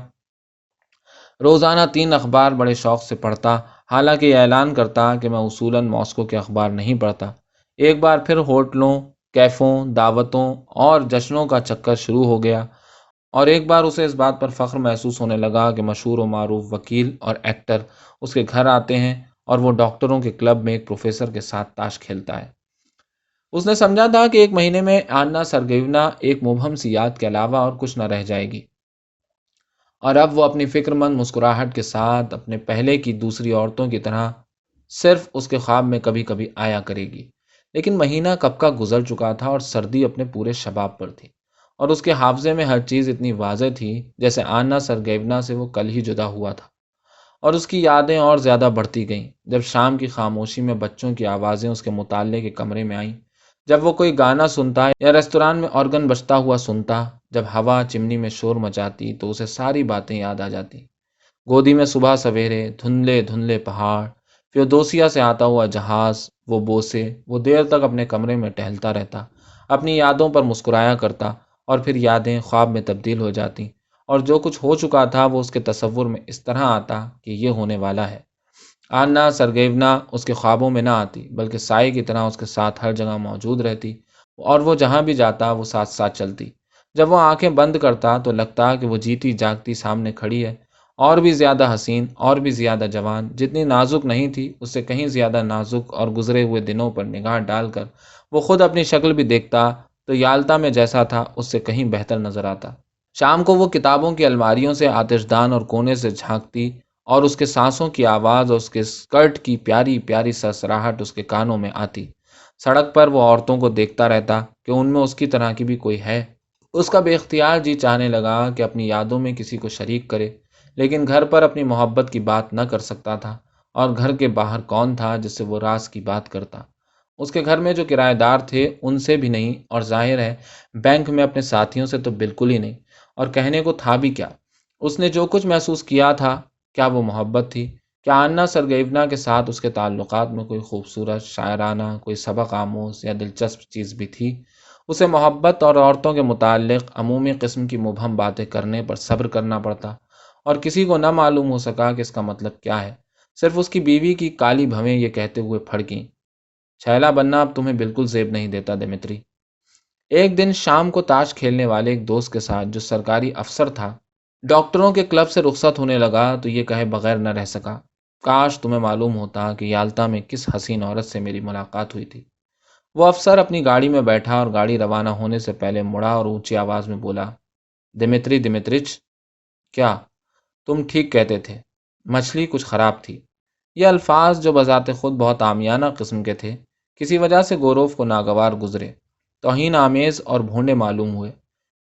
A: روزانہ 3 اخبار بڑے شوق سے پڑھتا، حالانکہ یہ اعلان کرتا کہ میں اصولاً ماسکو کے اخبار نہیں پڑھتا۔ ایک بار پھر ہوٹلوں، کیفوں، دعوتوں اور جشنوں کا چکر شروع ہو گیا، اور ایک بار اسے اس بات پر فخر محسوس ہونے لگا کہ مشہور و معروف وکیل اور ایکٹر اس کے گھر آتے ہیں اور وہ ڈاکٹروں کے کلب میں ایک پروفیسر کے ساتھ تاش کھیلتا ہے۔ اس نے سمجھا تھا کہ ایک مہینے میں آنا سرگیونا ایک مبہم سی یاد کے علاوہ اور کچھ نہ رہ جائے گی، اور اب وہ اپنی فکر مند مسکراہٹ کے ساتھ اپنے پہلے کی دوسری عورتوں کی طرح صرف اس کے خواب میں کبھی کبھی آیا کرے گی۔ لیکن مہینہ کب کا گزر چکا تھا اور سردی اپنے پورے شباب پر تھی، اور اس کے حافظے میں ہر چیز اتنی واضح تھی جیسے آنا سرگیونا سے وہ کل ہی جدا ہوا تھا، اور اس کی یادیں اور زیادہ بڑھتی گئیں جب شام کی خاموشی میں بچوں کی آوازیں اس کے مطالعے کے کمرے میں آئیں، جب وہ کوئی گانا سنتا یا ریستوران میں آرگن بجتا ہوا سنتا، جب ہوا چمنی میں شور مچاتی تو اسے ساری باتیں یاد آ جاتی۔ گودی میں صبح سویرے، دھندلے دھندلے پہاڑ، فیودوسیا سے آتا ہوا جہاز، وہ بوسے، وہ دیر تک اپنے کمرے میں ٹہلتا رہتا، اپنی یادوں پر مسکرایا کرتا، اور پھر یادیں خواب میں تبدیل ہو جاتی، اور جو کچھ ہو چکا تھا وہ اس کے تصور میں اس طرح آتا کہ یہ ہونے والا ہے۔ آنا سرگیونا اس کے خوابوں میں نہ آتی بلکہ سائے کی طرح اس کے ساتھ ہر جگہ موجود رہتی، اور وہ جہاں بھی جاتا وہ ساتھ ساتھ چلتی۔ جب وہ آنکھیں بند کرتا تو لگتا کہ وہ جیتی جاگتی سامنے کھڑی ہے، اور بھی زیادہ حسین اور بھی زیادہ جوان، جتنی نازک نہیں تھی اس سے کہیں زیادہ نازک، اور گزرے ہوئے دنوں پر نگاہ ڈال کر وہ خود اپنی شکل بھی دیکھتا تو یالتا میں جیسا تھا اس سے کہیں بہتر نظر آتا۔ شام کو وہ کتابوں کی الماریوں سے آتش دان اور کونے سے جھانکتی، اور اس کے سانسوں کی آواز اور اس کے اسکرٹ کی پیاری پیاری سرسراہٹ اس کے کانوں میں آتی۔ سڑک پر وہ عورتوں کو دیکھتا رہتا کہ ان میں اس کی طرح کی بھی کوئی ہے۔ اس کا بے اختیار جی چاہنے لگا کہ اپنی یادوں میں کسی کو شریک کرے، لیکن گھر پر اپنی محبت کی بات نہ کر سکتا تھا، اور گھر کے باہر کون تھا جس سے وہ راز کی بات کرتا؟ اس کے گھر میں جو کرایہ دار تھے ان سے بھی نہیں، اور ظاہر ہے بینک میں اپنے ساتھیوں سے تو بالکل ہی نہیں، اور کہنے کو تھا بھی کیا؟ اس نے جو کچھ محسوس کیا تھا، کیا وہ محبت تھی؟ کیا آنا سرگیونا کے ساتھ اس کے تعلقات میں کوئی خوبصورت، شاعرانہ، کوئی سبق آموز یا دلچسپ چیز بھی تھی؟ اسے محبت اور عورتوں کے متعلق عمومی قسم کی مبہم باتیں کرنے پر صبر کرنا پڑتا، اور کسی کو نہ معلوم ہو سکا کہ اس کا مطلب کیا ہے۔ صرف اس کی بیوی کی کالی بھویں یہ کہتے ہوئے پھڑکیں، چھیلا بننا اب تمہیں بالکل زیب نہیں دیتا دمتری۔ ایک دن شام کو تاش کھیلنے والے ایک دوست کے ساتھ جو سرکاری افسر تھا، ڈاکٹروں کے کلب سے رخصت ہونے لگا تو یہ کہے بغیر نہ رہ سکا، کاش تمہیں معلوم ہوتا کہ یالتا میں کس حسین عورت سے میری ملاقات ہوئی تھی۔ وہ افسر اپنی گاڑی میں بیٹھا اور گاڑی روانہ ہونے سے پہلے مڑا اور اونچی آواز میں بولا، دمتری دمترچ، کیا تم ٹھیک کہتے تھے، مچھلی کچھ خراب تھی۔ یہ الفاظ جو بذات خود بہت عامیانہ قسم کے تھے، کسی وجہ سے گوروف کو ناگوار گزرے، توہین آمیز اور بھونڈے معلوم ہوئے۔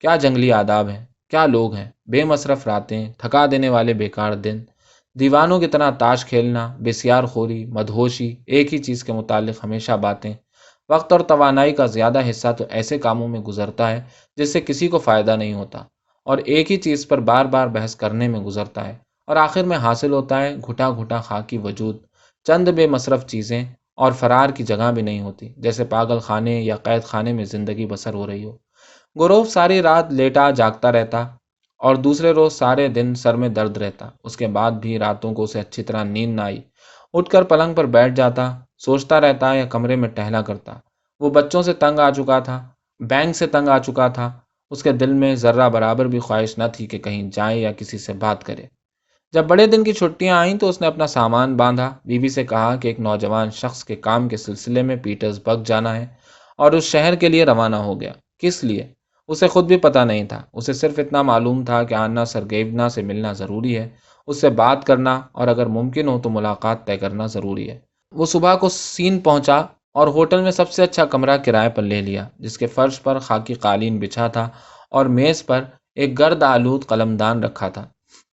A: کیا جنگلی آداب ہیں، کیا لوگ ہیں، بے مصرف راتیں، تھکا دینے والے بیکار دن، دیوانوں کی طرح تاش کھیلنا، بسیار خوری، مدہوشی، ایک ہی چیز کے متعلق ہمیشہ باتیں۔ وقت اور توانائی کا زیادہ حصہ تو ایسے کاموں میں گزرتا ہے جس سے کسی کو فائدہ نہیں ہوتا، اور ایک ہی چیز پر بار بار بحث کرنے میں گزرتا ہے، اور آخر میں حاصل ہوتا ہے گھٹا گھٹا خاکی وجود، چند بے مصرف چیزیں، اور فرار کی جگہ بھی نہیں ہوتی، جیسے پاگل خانے یا قید خانے میں زندگی بسر ہو رہی ہو۔ گوروف ساری رات لیٹا جاگتا رہتا اور دوسرے روز سارے دن سر میں درد رہتا۔ اس کے بعد بھی راتوں کو اسے اچھی طرح نیند نہ آئی۔ اٹھ کر پلنگ پر بیٹھ جاتا، سوچتا رہتا یا کمرے میں ٹہلا کرتا۔ وہ بچوں سے تنگ آ چکا تھا، بینک سے تنگ آ چکا تھا۔ اس کے دل میں ذرہ برابر بھی خواہش نہ تھی کہ کہیں جائے یا کسی سے بات کرے۔ جب بڑے دن کی چھٹیاں آئیں تو اس نے اپنا سامان باندھا، بیوی سے کہا کہ ایک نوجوان شخص کے کام کے سلسلے میں پیٹرز برگ جانا ہے اور اس شہر کے لیے روانہ ہو گیا۔ کس لیے؟ اسے خود بھی پتہ نہیں تھا۔ اسے صرف اتنا معلوم تھا کہ آنا سرگیونا سے ملنا ضروری ہے، اس سے بات کرنا اور اگر ممکن ہو تو ملاقات طے کرنا ضروری ہے۔ وہ صبح کو سین پہنچا اور ہوٹل میں سب سے اچھا کمرہ کرائے پر لے لیا، جس کے فرش پر خاکی قالین بچھا تھا اور میز پر ایک گرد آلود قلمدان رکھا تھا،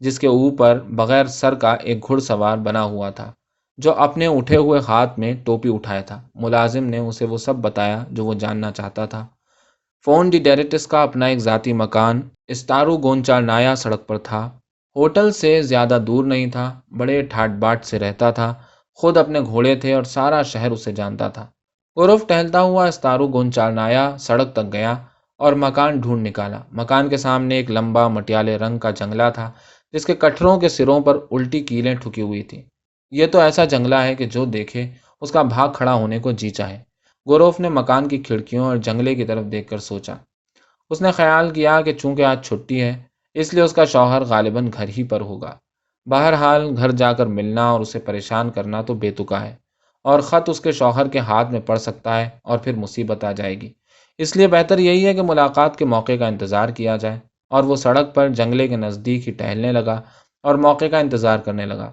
A: جس کے اوپر بغیر سر کا ایک گھڑ سوار بنا ہوا تھا جو اپنے اٹھے ہوئے ہاتھ میں ٹوپی اٹھائے تھا۔ ملازم نے اسے وہ سب بتایا جو وہ جاننا چاہتا تھا۔ فون ڈی ڈیریٹس کا اپنا ایک ذاتی مکان اسٹارو گونچا نایا سڑک پر تھا، ہوٹل سے زیادہ دور نہیں تھا، بڑے ٹھاٹ باٹ سے رہتا تھا، خود اپنے گھوڑے تھے اور سارا شہر اسے جانتا تھا۔ گوروف ٹہلتا ہوا استارو گونچالنایا سڑک تک گیا اور مکان ڈھونڈ نکالا۔ مکان کے سامنے ایک لمبا مٹیالے رنگ کا جنگلہ تھا جس کے کٹھروں کے سروں پر الٹی کیلیں ٹھکی ہوئی تھیں۔ یہ تو ایسا جنگلہ ہے کہ جو دیکھے اس کا بھاگ کھڑا ہونے کو جی چاہے۔ گوروف نے مکان کی کھڑکیوں اور جنگلے کی طرف دیکھ کر سوچا۔ اس نے خیال کیا کہ چونکہ آج چھٹی ہے اس لیے اس کا شوہر غالباً گھر ہی پر ہوگا۔ بہرحال گھر جا کر ملنا اور اسے پریشان کرنا تو بے تکا ہے، اور خط اس کے شوہر کے ہاتھ میں پڑ سکتا ہے اور پھر مصیبت آ جائے گی۔ اس لیے بہتر یہی ہے کہ ملاقات کے موقع کا انتظار کیا جائے، اور وہ سڑک پر جنگلے کے نزدیک ہی ٹہلنے لگا اور موقع کا انتظار کرنے لگا۔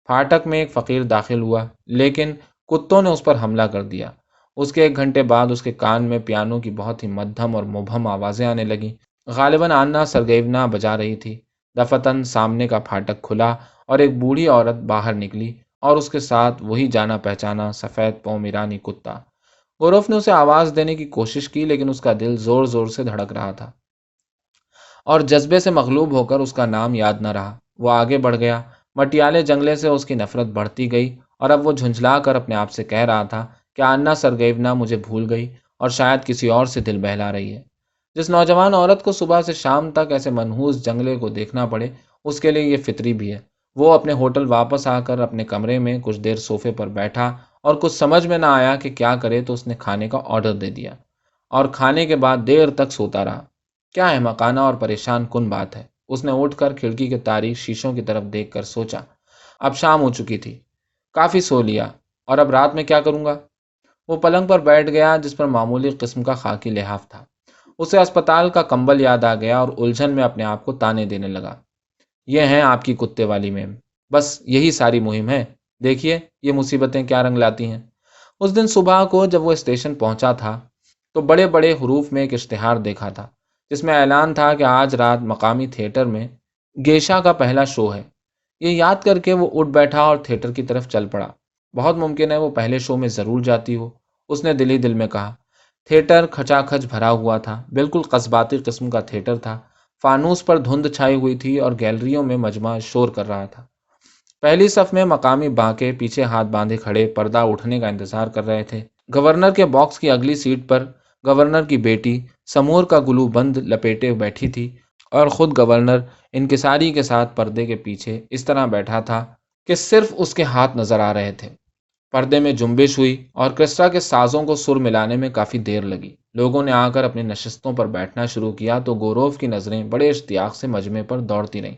A: پھاٹک میں ایک فقیر داخل ہوا، لیکن کتوں نے اس پر حملہ کر دیا۔ اس کے 1 گھنٹے بعد اس کے کان میں پیانو کی بہت ہی مدھم اور مبہم آوازیں آنے لگیں۔ غالباً آنا سرگیونا بجا رہی تھی۔ دفتن سامنے کا پھاٹک کھلا اور ایک بوڑھی عورت باہر نکلی اور اس کے ساتھ وہی جانا پہچانا سفید پومیرانی کتا۔ گوروف نے اسے آواز دینے کی کوشش کی لیکن اس کا دل زور زور سے دھڑک رہا تھا اور جذبے سے مغلوب ہو کر اس کا نام یاد نہ رہا۔ وہ آگے بڑھ گیا۔ مٹیالے جنگلے سے اس کی نفرت بڑھتی گئی اور اب وہ جھنجھلا کر اپنے آپ سے کہہ رہا تھا کہ آنا سرگیونا مجھے بھول گئی اور شاید کسی اور سے دل بہلا رہی ہے۔ جس نوجوان عورت کو صبح سے شام تک ایسے منحوس جنگلے کو دیکھنا پڑے اس کے لیے یہ فطری بھی ہے۔ وہ اپنے ہوٹل واپس آ کر اپنے کمرے میں کچھ دیر صوفے پر بیٹھا اور کچھ سمجھ میں نہ آیا کہ کیا کرے تو اس نے کھانے کا آرڈر دے دیا اور کھانے کے بعد دیر تک سوتا رہا۔ کیا احمقانہ اور پریشان کن بات ہے۔ اس نے اٹھ کر کھڑکی کے تاریک شیشوں کی طرف دیکھ کر سوچا۔ اب شام ہو چکی تھی، کافی سو لیا، اور اب رات میں کیا کروں گا؟ وہ پلنگ پر بیٹھ گیا جس پر معمولی قسم کا خاکی لحاف تھا۔ اسے اسپتال کا کمبل یاد آ گیا اور الجھن میں اپنے آپ کو تانے دینے لگا۔ یہ ہیں آپ کی کتے والی میم، بس یہی ساری مہم ہے۔ دیکھیے یہ مصیبتیں کیا رنگ لاتی ہیں۔ اس دن صبح کو جب وہ اسٹیشن پہنچا تھا تو بڑے بڑے حروف میں ایک اشتہار دیکھا تھا جس میں اعلان تھا کہ آج رات مقامی تھیٹر میں گیشا کا پہلا شو ہے۔ یہ یاد کر کے وہ اٹھ بیٹھا اور تھیٹر کی طرف چل پڑا۔ بہت ممکن ہے وہ پہلے شو میں ضرور جاتی ہو، اس نے دل ہی دل میں کہا۔ تھیٹر کھچا کھچ بھرا ہوا تھا، بالکل قصباتی قسم کا تھیٹر تھا۔ فانوس پر دھند چھائی ہوئی تھی اور گیلریوں میں مجمع شور کر رہا تھا۔ پہلی صف میں مقامی بانکے پیچھے ہاتھ باندھے کھڑے پردہ اٹھنے کا انتظار کر رہے تھے۔ گورنر کے باکس کی اگلی سیٹ پر گورنر کی بیٹی سمور کا گلو بند لپیٹے بیٹھی تھی اور خود گورنر انکساری کے ساتھ پردے کے پیچھے اس طرح بیٹھا تھا کہ صرف اس کے ہاتھ نظر آ رہے تھے۔ پردے میں جنبش ہوئی، آرکیسٹرا کے سازوں کو سر ملانے میں کافی دیر لگی۔ لوگوں نے آ کر اپنی نشستوں پر بیٹھنا شروع کیا تو گوروف کی نظریں بڑے اشتیاق سے مجمع پر دوڑتی رہیں۔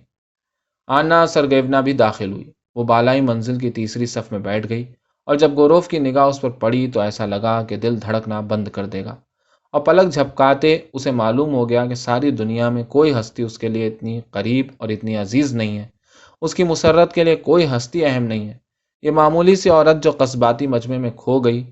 A: آنا سرگیونا بھی داخل ہوئی۔ وہ بالائی منزل کی تیسری صف میں بیٹھ گئی اور جب گوروف کی نگاہ اس پر پڑی تو ایسا لگا کہ دل دھڑکنا بند کر دے گا، اور پلک جھپکاتے اسے معلوم ہو گیا کہ ساری دنیا میں کوئی ہستی اس کے لیے اتنی قریب اور اتنی عزیز نہیں ہے۔ اس کی مسرت کے لیے کوئی ہستی اہم نہیں ہے۔ یہ معمولی سی عورت جو قصباتی مجمع میں کھو گئی،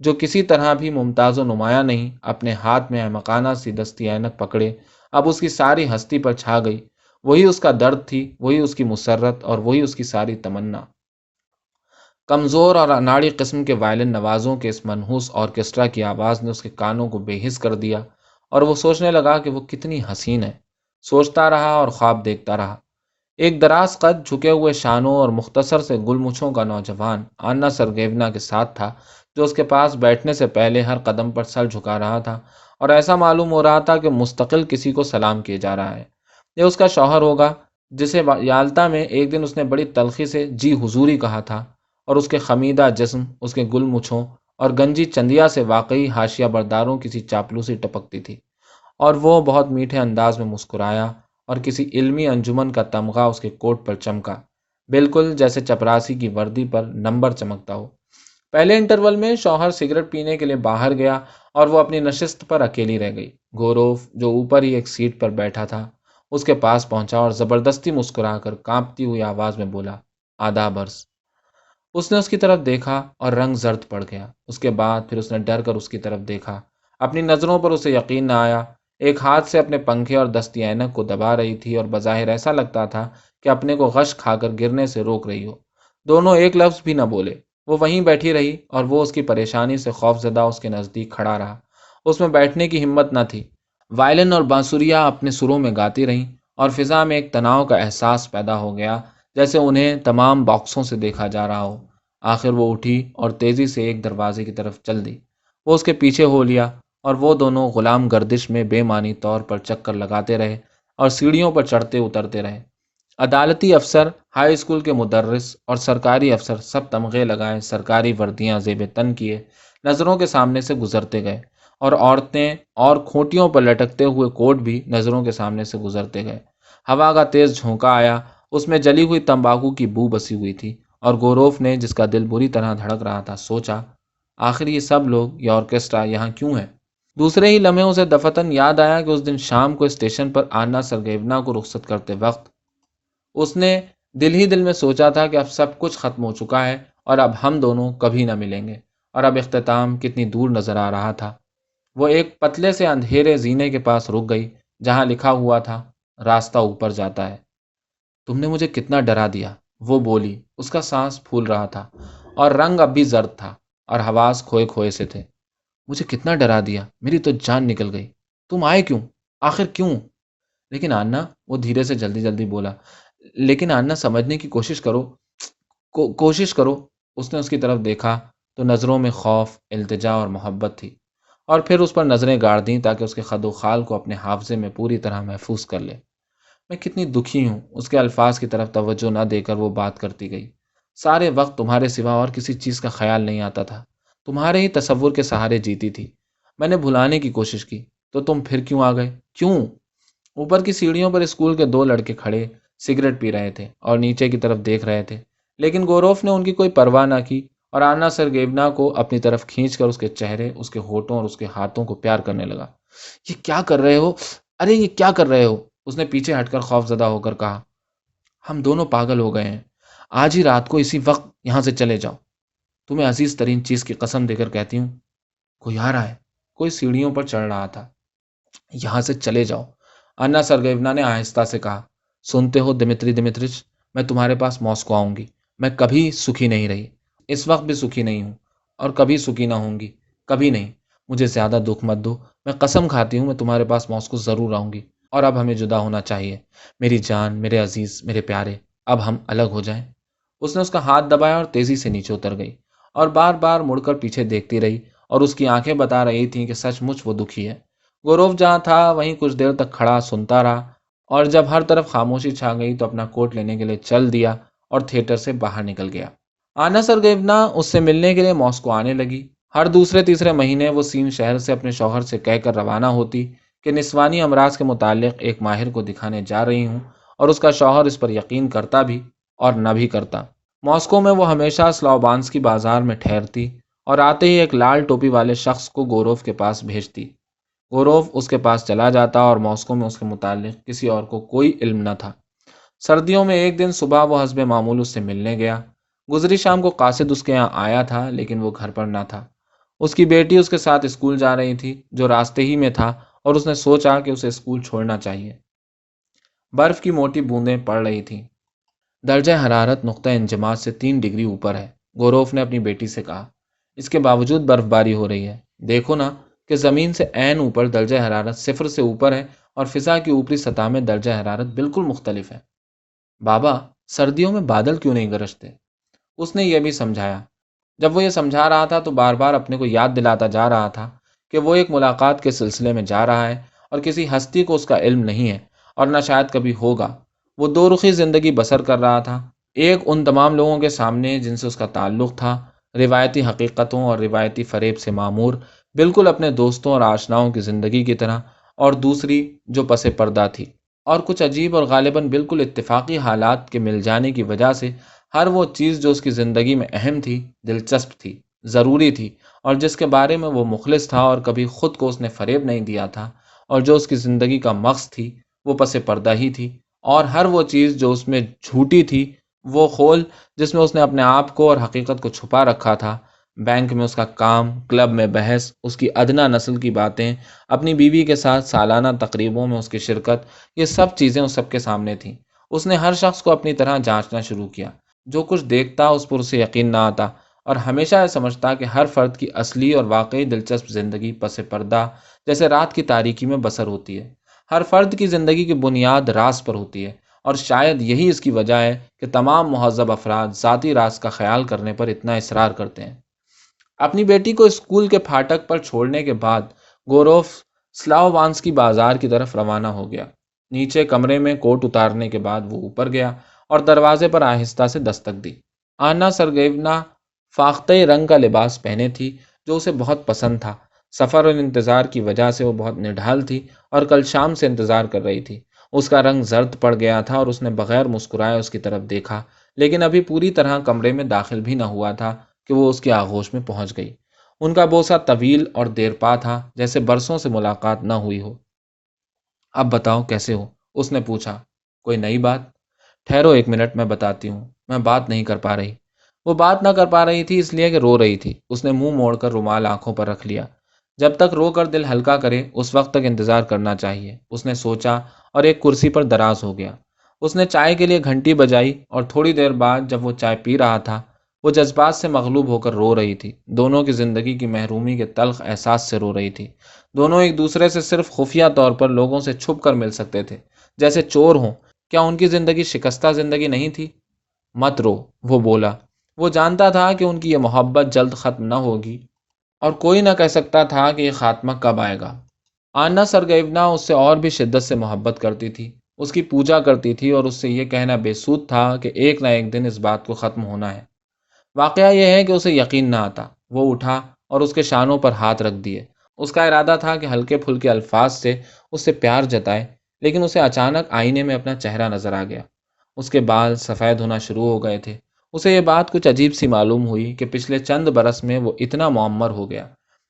A: جو کسی طرح بھی ممتاز و نمایاں نہیں، اپنے ہاتھ میں احمقانہ سی دستی اینک پکڑے اب اس کی ساری ہستی پر چھا گئی، وہی اس کا درد تھی، وہی اس کی مسرت اور وہی اس کی ساری تمنا۔ کمزور اور اناڑی قسم کے وائلن نوازوں کے اس منحوس آرکیسٹرا کی آواز نے اس کے کانوں کو بے حس کر دیا اور وہ سوچنے لگا کہ وہ کتنی حسین ہے۔ سوچتا رہا اور خواب دیکھتا رہا۔ ایک دراز قد، جھکے ہوئے شانوں اور مختصر سے گل مچھوں کا نوجوان آنا سرگیونا کے ساتھ تھا، جو اس کے پاس بیٹھنے سے پہلے ہر قدم پر سر جھکا رہا تھا اور ایسا معلوم ہو رہا تھا کہ مستقل کسی کو سلام کیے جا رہا ہے۔ یہ اس کا شوہر ہوگا جسے یالتا میں ایک دن اس نے بڑی تلخی سے جی حضوری کہا تھا، اور اس کے خمیدہ جسم، اس کے گل مچھوں اور گنجی چندیا سے واقعی حاشیہ برداروں کسی چاپلوسی ٹپکتی تھی، اور وہ بہت میٹھے انداز میں مسکرایا اور کسی علمی انجمن کا تمغہ اس کے کوٹ پر چمکا، بالکل جیسے چپراسی کی وردی پر نمبر چمکتا ہو۔ پہلے انٹرول میں شوہر سگریٹ پینے کے لیے باہر گیا اور وہ اپنی نشست پر اکیلی رہ گئی۔ گوروف جو اوپر ہی ایک سیٹ پر بیٹھا تھا اس کے پاس پہنچا اور زبردستی مسکرا کر کانپتی ہوئی آواز میں بولا، آدھا برس۔ اس نے اس کی طرف دیکھا اور رنگ زرد پڑ گیا۔ اس کے بعد پھر اس نے ڈر کر اس کی طرف دیکھا۔ اپنی نظروں پر اسے یقین نہ آیا۔ ایک ہاتھ سے اپنے پنکھے اور دستی اینک کو دبا رہی تھی اور بظاہر ایسا لگتا تھا کہ اپنے کو غش کھا کر گرنے سے روک رہی ہو۔ دونوں ایک لفظ بھی نہ بولے۔ وہ وہیں بیٹھی رہی اور وہ اس کی پریشانی سے خوف زدہ اس کے نزدیک کھڑا رہا۔ اس میں بیٹھنے کی ہمت نہ تھی۔ وائلن اور بانسریاں اپنے سروں میں گاتی رہیں اور فضا میں ایک تناؤ کا احساس پیدا ہو گیا، جیسے انہیں تمام باکسوں سے دیکھا جا رہا ہو۔ آخر وہ اٹھی اور تیزی سے ایک دروازے کی طرف چل دی۔ وہ اس کے پیچھے ہو لیا اور وہ دونوں غلام گردش میں بے معنی طور پر چکر لگاتے رہے اور سیڑھیوں پر چڑھتے اترتے رہے۔ عدالتی افسر، ہائی اسکول کے مدرس اور سرکاری افسر سب تمغے لگائے، سرکاری وردیاں زیب تن کیے، نظروں کے سامنے سے گزرتے گئے، اور عورتیں اور کھوٹیوں پر لٹکتے ہوئے کوٹ بھی نظروں کے سامنے سے گزرتے گئے۔ ہوا کا تیز جھونکا آیا، اس میں جلی ہوئی تمباکو کی بو بسی ہوئی تھی، اور گوروف نے، جس کا دل بری طرح دھڑک رہا تھا، سوچا، آخر یہ سب لوگ، یہ آرکیسٹرا یہاں کیوں ہے؟ دوسرے ہی لمحے اسے دفتن یاد آیا کہ اس دن شام کو اسٹیشن پر آنا سرگیونا کو رخصت کرتے وقت اس نے دل ہی دل میں سوچا تھا کہ اب سب کچھ ختم ہو چکا ہے اور اب ہم دونوں کبھی نہ ملیں گے، اور اب اختتام کتنی دور نظر آ رہا تھا۔ وہ ایک پتلے سے اندھیرے زینے کے پاس رک گئی جہاں لکھا ہوا تھا، راستہ اوپر جاتا ہے۔ تم نے مجھے کتنا ڈرا دیا، وہ بولی۔ اس کا سانس پھول رہا تھا اور رنگ اب بھی زرد تھا اور حواس کھوئے کھوئے سے تھے۔ مجھے کتنا ڈرا دیا، میری تو جان نکل گئی۔ تم آئے کیوں؟ آخر کیوں؟ لیکن آنا، وہ دھیرے سے جلدی جلدی بولا، لیکن آنا سمجھنے کی کوشش کرو، کوشش کرو۔ اس نے اس کی طرف دیکھا تو نظروں میں خوف، التجا اور محبت تھی، اور پھر اس پر نظریں گاڑ دیں تاکہ اس کے خد و خال کو اپنے حافظے میں پوری طرح محفوظ کر لے۔ میں کتنی دکھی ہوں، اس کے الفاظ کی طرف توجہ نہ دے کر وہ بات کرتی گئی۔ سارے وقت تمہارے سوا اور کسی چیز کا خیال نہیں آتا تھا، تمہارے ہی تصور کے سہارے جیتی تھی۔ میں نے بھلانے کی کوشش کی تو تم پھر کیوں آ گئے؟ کیوں؟ اوپر کی سیڑھیوں پر اسکول کے دو لڑکے کھڑے سگریٹ پی رہے تھے اور نیچے کی طرف دیکھ رہے تھے، لیکن گوروف نے ان کی کوئی پرواہ نہ کی اور آنا سرگیونا کو اپنی طرف کھینچ کر اس کے چہرے، اس کے ہونٹوں اور اس کے ہاتھوں کو پیار کرنے لگا۔ یہ کیا کر رہے ہو؟ ارے یہ کیا کر رہے ہو؟ اس نے پیچھے ہٹ کر خوف زدہ ہو کر کہا۔ ہم دونوں پاگل ہو گئے ہیں، آج ہی رات کو اسی وقت یہاں سے چلے جاؤ۔ تمہیں عزیز ترین چیز کی قسم دے کر کہتی ہوں۔ کوئی آ رہا ہے، کوئی سیڑھیوں پر چڑھ رہا تھا۔ یہاں سے چلے جاؤ، انا سرگیونا نے آہستہ سے کہا۔ سنتے ہو دمتری دمترچ، میں تمہارے پاس ماسکو آؤں گی۔ میں کبھی سکھی نہیں رہی، اس وقت بھی سکھی نہیں ہوں، اور کبھی سکھی نہ ہوں گی، کبھی نہیں۔ مجھے زیادہ دکھ مت دو، میں قسم کھاتی ہوں میں تمہارے پاس ماسکو ضرور آؤں گی، اور اب ہمیں جدا ہونا چاہیے۔ میری جان، میرے عزیز، میرے پیارے، اب ہم الگ ہو جائیں۔ اس نے اس کا ہاتھ دبایا اور تیزی سے نیچے اتر گئی، اور بار بار مڑ کر پیچھے دیکھتی رہی، اور اس کی آنکھیں بتا رہی تھیں کہ سچ مچ وہ دکھی ہے۔ گوروف جہاں تھا وہیں کچھ دیر تک کھڑا سنتا رہا، اور جب ہر طرف خاموشی چھا گئی تو اپنا کوٹ لینے کے لیے چل دیا اور تھیٹر سے باہر نکل گیا۔ آنا سرگیونا اس سے ملنے کے لیے ماسکو آنے لگی۔ ہر دوسرے تیسرے مہینے وہ سین شہر سے اپنے شوہر سے کہہ کر روانہ ہوتی کہ نسوانی امراض کے متعلق ایک ماہر کو دکھانے جا رہی ہوں، اور اس کا شوہر اس پر یقین کرتا بھی اور نہ بھی کرتا۔ ماسکو میں وہ ہمیشہ سلاوبانسکی بازار میں ٹھہرتی اور آتے ہی ایک لال ٹوپی والے شخص کو گوروف کے پاس بھیجتی۔ گوروف اس کے پاس چلا جاتا اور ماسکو میں اس کے متعلق کسی اور کو کوئی علم نہ تھا۔ سردیوں میں ایک دن صبح وہ حسب معمول اس سے ملنے گیا۔ گزری شام کو قاصد اس کے یہاں آیا تھا، لیکن وہ گھر پر نہ تھا۔ اس کی بیٹی اس کے ساتھ اسکول جا رہی تھی جو راستے ہی میں تھا، اور اس نے سوچا کہ اسے اسکول چھوڑنا چاہیے۔ برف کی موٹی بوندیں پڑ رہی تھیں۔ درجہ حرارت نقطہ انجماد سے 3 ڈگری اوپر ہے، گوروف نے اپنی بیٹی سے کہا۔ اس کے باوجود برف باری ہو رہی ہے۔ دیکھو نا کہ زمین سے عین اوپر درجہ حرارت 0 سے اوپر ہے، اور فضا کی اوپری سطح میں درجہ حرارت بالکل مختلف ہے۔ بابا، سردیوں میں بادل کیوں نہیں گرجتے؟ اس نے یہ بھی سمجھایا۔ جب وہ یہ سمجھا رہا تھا تو بار بار اپنے کو یاد دلاتا جا رہا تھا کہ وہ ایک ملاقات کے سلسلے میں جا رہا ہے اور کسی ہستی کو اس کا علم نہیں ہے اور نہ شاید کبھی ہوگا۔ وہ دو رخی زندگی بسر کر رہا تھا، ایک ان تمام لوگوں کے سامنے جن سے اس کا تعلق تھا، روایتی حقیقتوں اور روایتی فریب سے معمور، بالکل اپنے دوستوں اور آشناؤں کی زندگی کی طرح، اور دوسری جو پس پردہ تھی اور کچھ عجیب اور غالباً بالکل اتفاقی حالات کے مل جانے کی وجہ سے ہر وہ چیز جو اس کی زندگی میں اہم تھی، دلچسپ تھی، ضروری تھی، اور جس کے بارے میں وہ مخلص تھا اور کبھی خود کو اس نے فریب نہیں دیا تھا، اور جو اس کی زندگی کا مغز تھی، وہ پس پردہ ہی تھی، اور ہر وہ چیز جو اس میں جھوٹی تھی، وہ خول جس میں اس نے اپنے آپ کو اور حقیقت کو چھپا رکھا تھا، بینک میں اس کا کام، کلب میں بحث، اس کی ادنا نسل کی باتیں، اپنی بیوی کے ساتھ سالانہ تقریبوں میں اس کی شرکت، یہ سب چیزیں اس سب کے سامنے تھیں۔ اس نے ہر شخص کو اپنی طرح جانچنا شروع کیا، جو کچھ دیکھتا اس پر اسے یقین نہ آتا، اور ہمیشہ یہ سمجھتا کہ ہر فرد کی اصلی اور واقعی دلچسپ زندگی پس پردہ جیسے رات کی تاریکی میں بسر ہوتی ہے۔ ہر فرد کی زندگی کی بنیاد راز پر ہوتی ہے، اور شاید یہی اس کی وجہ ہے کہ تمام مہذب افراد ذاتی راز کا خیال کرنے پر اتنا اصرار کرتے ہیں۔ اپنی بیٹی کو اسکول کے پھاٹک پر چھوڑنے کے بعد گوروف سلاوانسکی بازار کی طرف روانہ ہو گیا۔ نیچے کمرے میں کوٹ اتارنے کے بعد وہ اوپر گیا اور دروازے پر آہستہ سے دستک دی۔ آنا سرگیونا فاختہ رنگ کا لباس پہنے تھی جو اسے بہت پسند تھا۔ سفر اور انتظار کی وجہ سے وہ بہت نڈھال تھی اور کل شام سے انتظار کر رہی تھی۔ اس کا رنگ زرد پڑ گیا تھا اور اس نے بغیر مسکرائے اس کی طرف دیکھا، لیکن ابھی پوری طرح کمرے میں داخل بھی نہ ہوا تھا کہ وہ اس کی آغوش میں پہنچ گئی۔ ان کا بوسہ طویل اور دیر پا تھا، جیسے برسوں سے ملاقات نہ ہوئی ہو۔ اب بتاؤ کیسے ہو؟ اس نے پوچھا۔ کوئی نئی بات؟ ٹھہرو ایک منٹ، میں بتاتی ہوں۔ میں بات نہیں کر پا رہی۔ وہ بات نہ کر پا رہی تھی اس لیے کہ رو رہی تھی۔ اس نے منہ موڑ کر رومال آنکھوں پر رکھ لیا۔ جب تک رو کر دل ہلکا کرے اس وقت تک انتظار کرنا چاہیے، اس نے سوچا، اور ایک کرسی پر دراز ہو گیا۔ اس نے چائے کے لیے گھنٹی بجائی اور تھوڑی دیر بعد جب وہ چائے پی رہا تھا، وہ جذبات سے مغلوب ہو کر رو رہی تھی۔ دونوں کی زندگی کی محرومی کے تلخ احساس سے رو رہی تھی۔ دونوں ایک دوسرے سے صرف خفیہ طور پر لوگوں سے چھپ کر مل سکتے تھے، جیسے چور ہوں۔ کیا ان کی زندگی شکستہ زندگی نہیں تھی؟ مت رو، وہ بولا۔ وہ جانتا تھا کہ ان کی یہ محبت جلد ختم نہ ہوگی، اور کوئی نہ کہہ سکتا تھا کہ یہ خاتمہ کب آئے گا۔ آنا سرگیونا اس سے اور بھی شدت سے محبت کرتی تھی، اس کی پوجا کرتی تھی، اور اس سے یہ کہنا بے سود تھا کہ ایک نہ ایک دن اس بات کو ختم ہونا ہے۔ واقعہ یہ ہے کہ اسے یقین نہ آتا۔ وہ اٹھا اور اس کے شانوں پر ہاتھ رکھ دیے۔ اس کا ارادہ تھا کہ ہلکے پھلکے الفاظ سے اس سے پیار جتائے، لیکن اسے اچانک آئینے میں اپنا چہرہ نظر آ گیا۔ اس کے بال سفید ہونا شروع ہو گئے تھے۔ اسے یہ بات کچھ عجیب سی معلوم ہوئی کہ پچھلے چند برس میں وہ اتنا معمر ہو گیا۔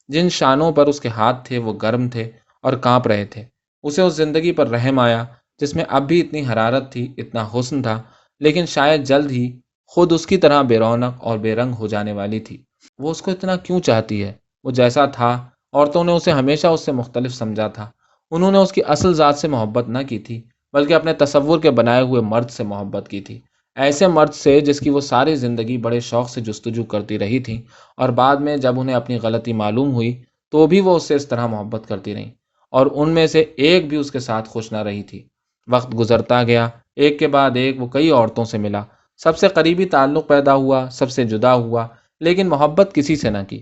A: جن شانوں پر اس کے ہاتھ تھے وہ گرم تھے اور کانپ رہے تھے۔ اسے اس زندگی پر رحم آیا جس میں اب بھی اتنی حرارت تھی، اتنا حسن تھا، لیکن شاید جلد ہی خود اس کی طرح بے رونق اور بے رنگ ہو جانے والی تھی۔ وہ اس کو اتنا کیوں چاہتی ہے؟ وہ جیسا تھا، عورتوں نے اسے ہمیشہ اس سے مختلف سمجھا تھا۔ انہوں نے اس کی اصل ذات سے محبت نہ کی تھی، بلکہ اپنے تصور کے بنائے ہوئے مرد سے محبت کی تھی، ایسے مرد سے جس کی وہ ساری زندگی بڑے شوق سے جستجو کرتی رہی تھی، اور بعد میں جب انہیں اپنی غلطی معلوم ہوئی تو بھی وہ اس سے اس طرح محبت کرتی رہیں، اور ان میں سے ایک بھی اس کے ساتھ خوش نہ رہی تھی۔ وقت گزرتا گیا، ایک کے بعد ایک وہ کئی عورتوں سے ملا، سب سے قریبی تعلق پیدا ہوا، سب سے جدا ہوا، لیکن محبت کسی سے نہ کی۔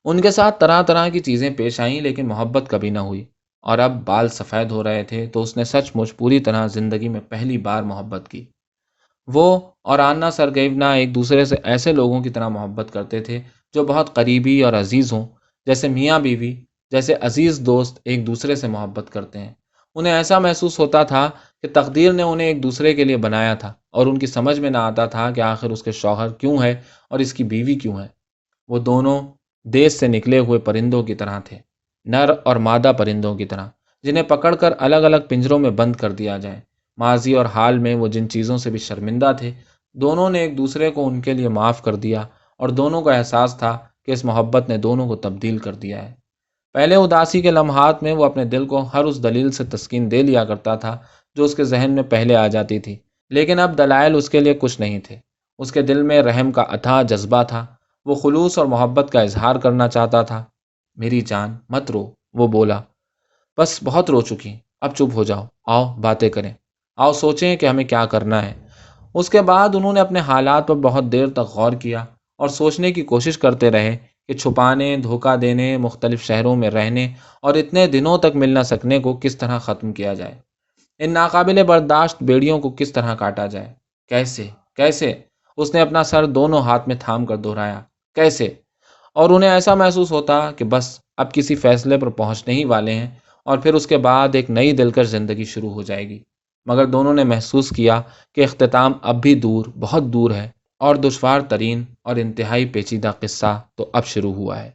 A: ان کے ساتھ طرح طرح کی چیزیں پیش آئیں، لیکن محبت کبھی نہ ہوئی۔ اور اب بال سفید ہو رہے تھے تو اس نے سچ مچ پوری طرح زندگی میں پہلی بار محبت کی۔ وہ اور آنا سرگیونا ایک دوسرے سے ایسے لوگوں کی طرح محبت کرتے تھے جو بہت قریبی اور عزیز ہوں، جیسے میاں بیوی، جیسے عزیز دوست ایک دوسرے سے محبت کرتے ہیں۔ انہیں ایسا محسوس ہوتا تھا کہ تقدیر نے انہیں ایک دوسرے کے لیے بنایا تھا، اور ان کی سمجھ میں نہ آتا تھا کہ آخر اس کے شوہر کیوں ہے اور اس کی بیوی کیوں ہے۔ وہ دونوں دیس سے نکلے ہوئے پرندوں کی طرح تھے، نر اور مادہ پرندوں کی طرح، جنہیں پکڑ کر الگ الگ پنجروں میں بند کر دیا جائے۔ ماضی اور حال میں وہ جن چیزوں سے بھی شرمندہ تھے، دونوں نے ایک دوسرے کو ان کے لیے معاف کر دیا، اور دونوں کو احساس تھا کہ اس محبت نے دونوں کو تبدیل کر دیا ہے۔ پہلے اداسی کے لمحات میں وہ اپنے دل کو ہر اس دلیل سے تسکین دے لیا کرتا تھا جو اس کے ذہن میں پہلے آ جاتی تھی، لیکن اب دلائل اس کے لیے کچھ نہیں تھے۔ اس کے دل میں رحم کا اتھاہ جذبہ تھا، وہ خلوص اور محبت کا اظہار کرنا چاہتا تھا۔ میری جان مت رو، وہ بولا، بس بہت رو چکی، اب چپ ہو جاؤ، آؤ باتیں کریں، آؤ سوچیں کہ ہمیں کیا کرنا ہے۔ اس کے بعد انہوں نے اپنے حالات پر بہت دیر تک غور کیا اور سوچنے کی کوشش کرتے رہے کہ چھپانے، دھوکہ دینے، مختلف شہروں میں رہنے اور اتنے دنوں تک مل نہ سکنے کو کس طرح ختم کیا جائے، ان ناقابل برداشت بیڑیوں کو کس طرح کاٹا جائے۔ کیسے کیسے اس نے اپنا سر دونوں ہاتھ میں تھام کر دہرایا، کیسے؟ اور انہیں ایسا محسوس ہوتا کہ بس اب کسی فیصلے پر پہنچنے ہی والے ہیں اور پھر اس کے بعد ایک نئی دلکش زندگی شروع ہو جائے گی۔ مگر دونوں نے محسوس کیا کہ اختتام اب بھی دور، بہت دور ہے، اور دشوار ترین اور انتہائی پیچیدہ قصہ تو اب شروع ہوا ہے۔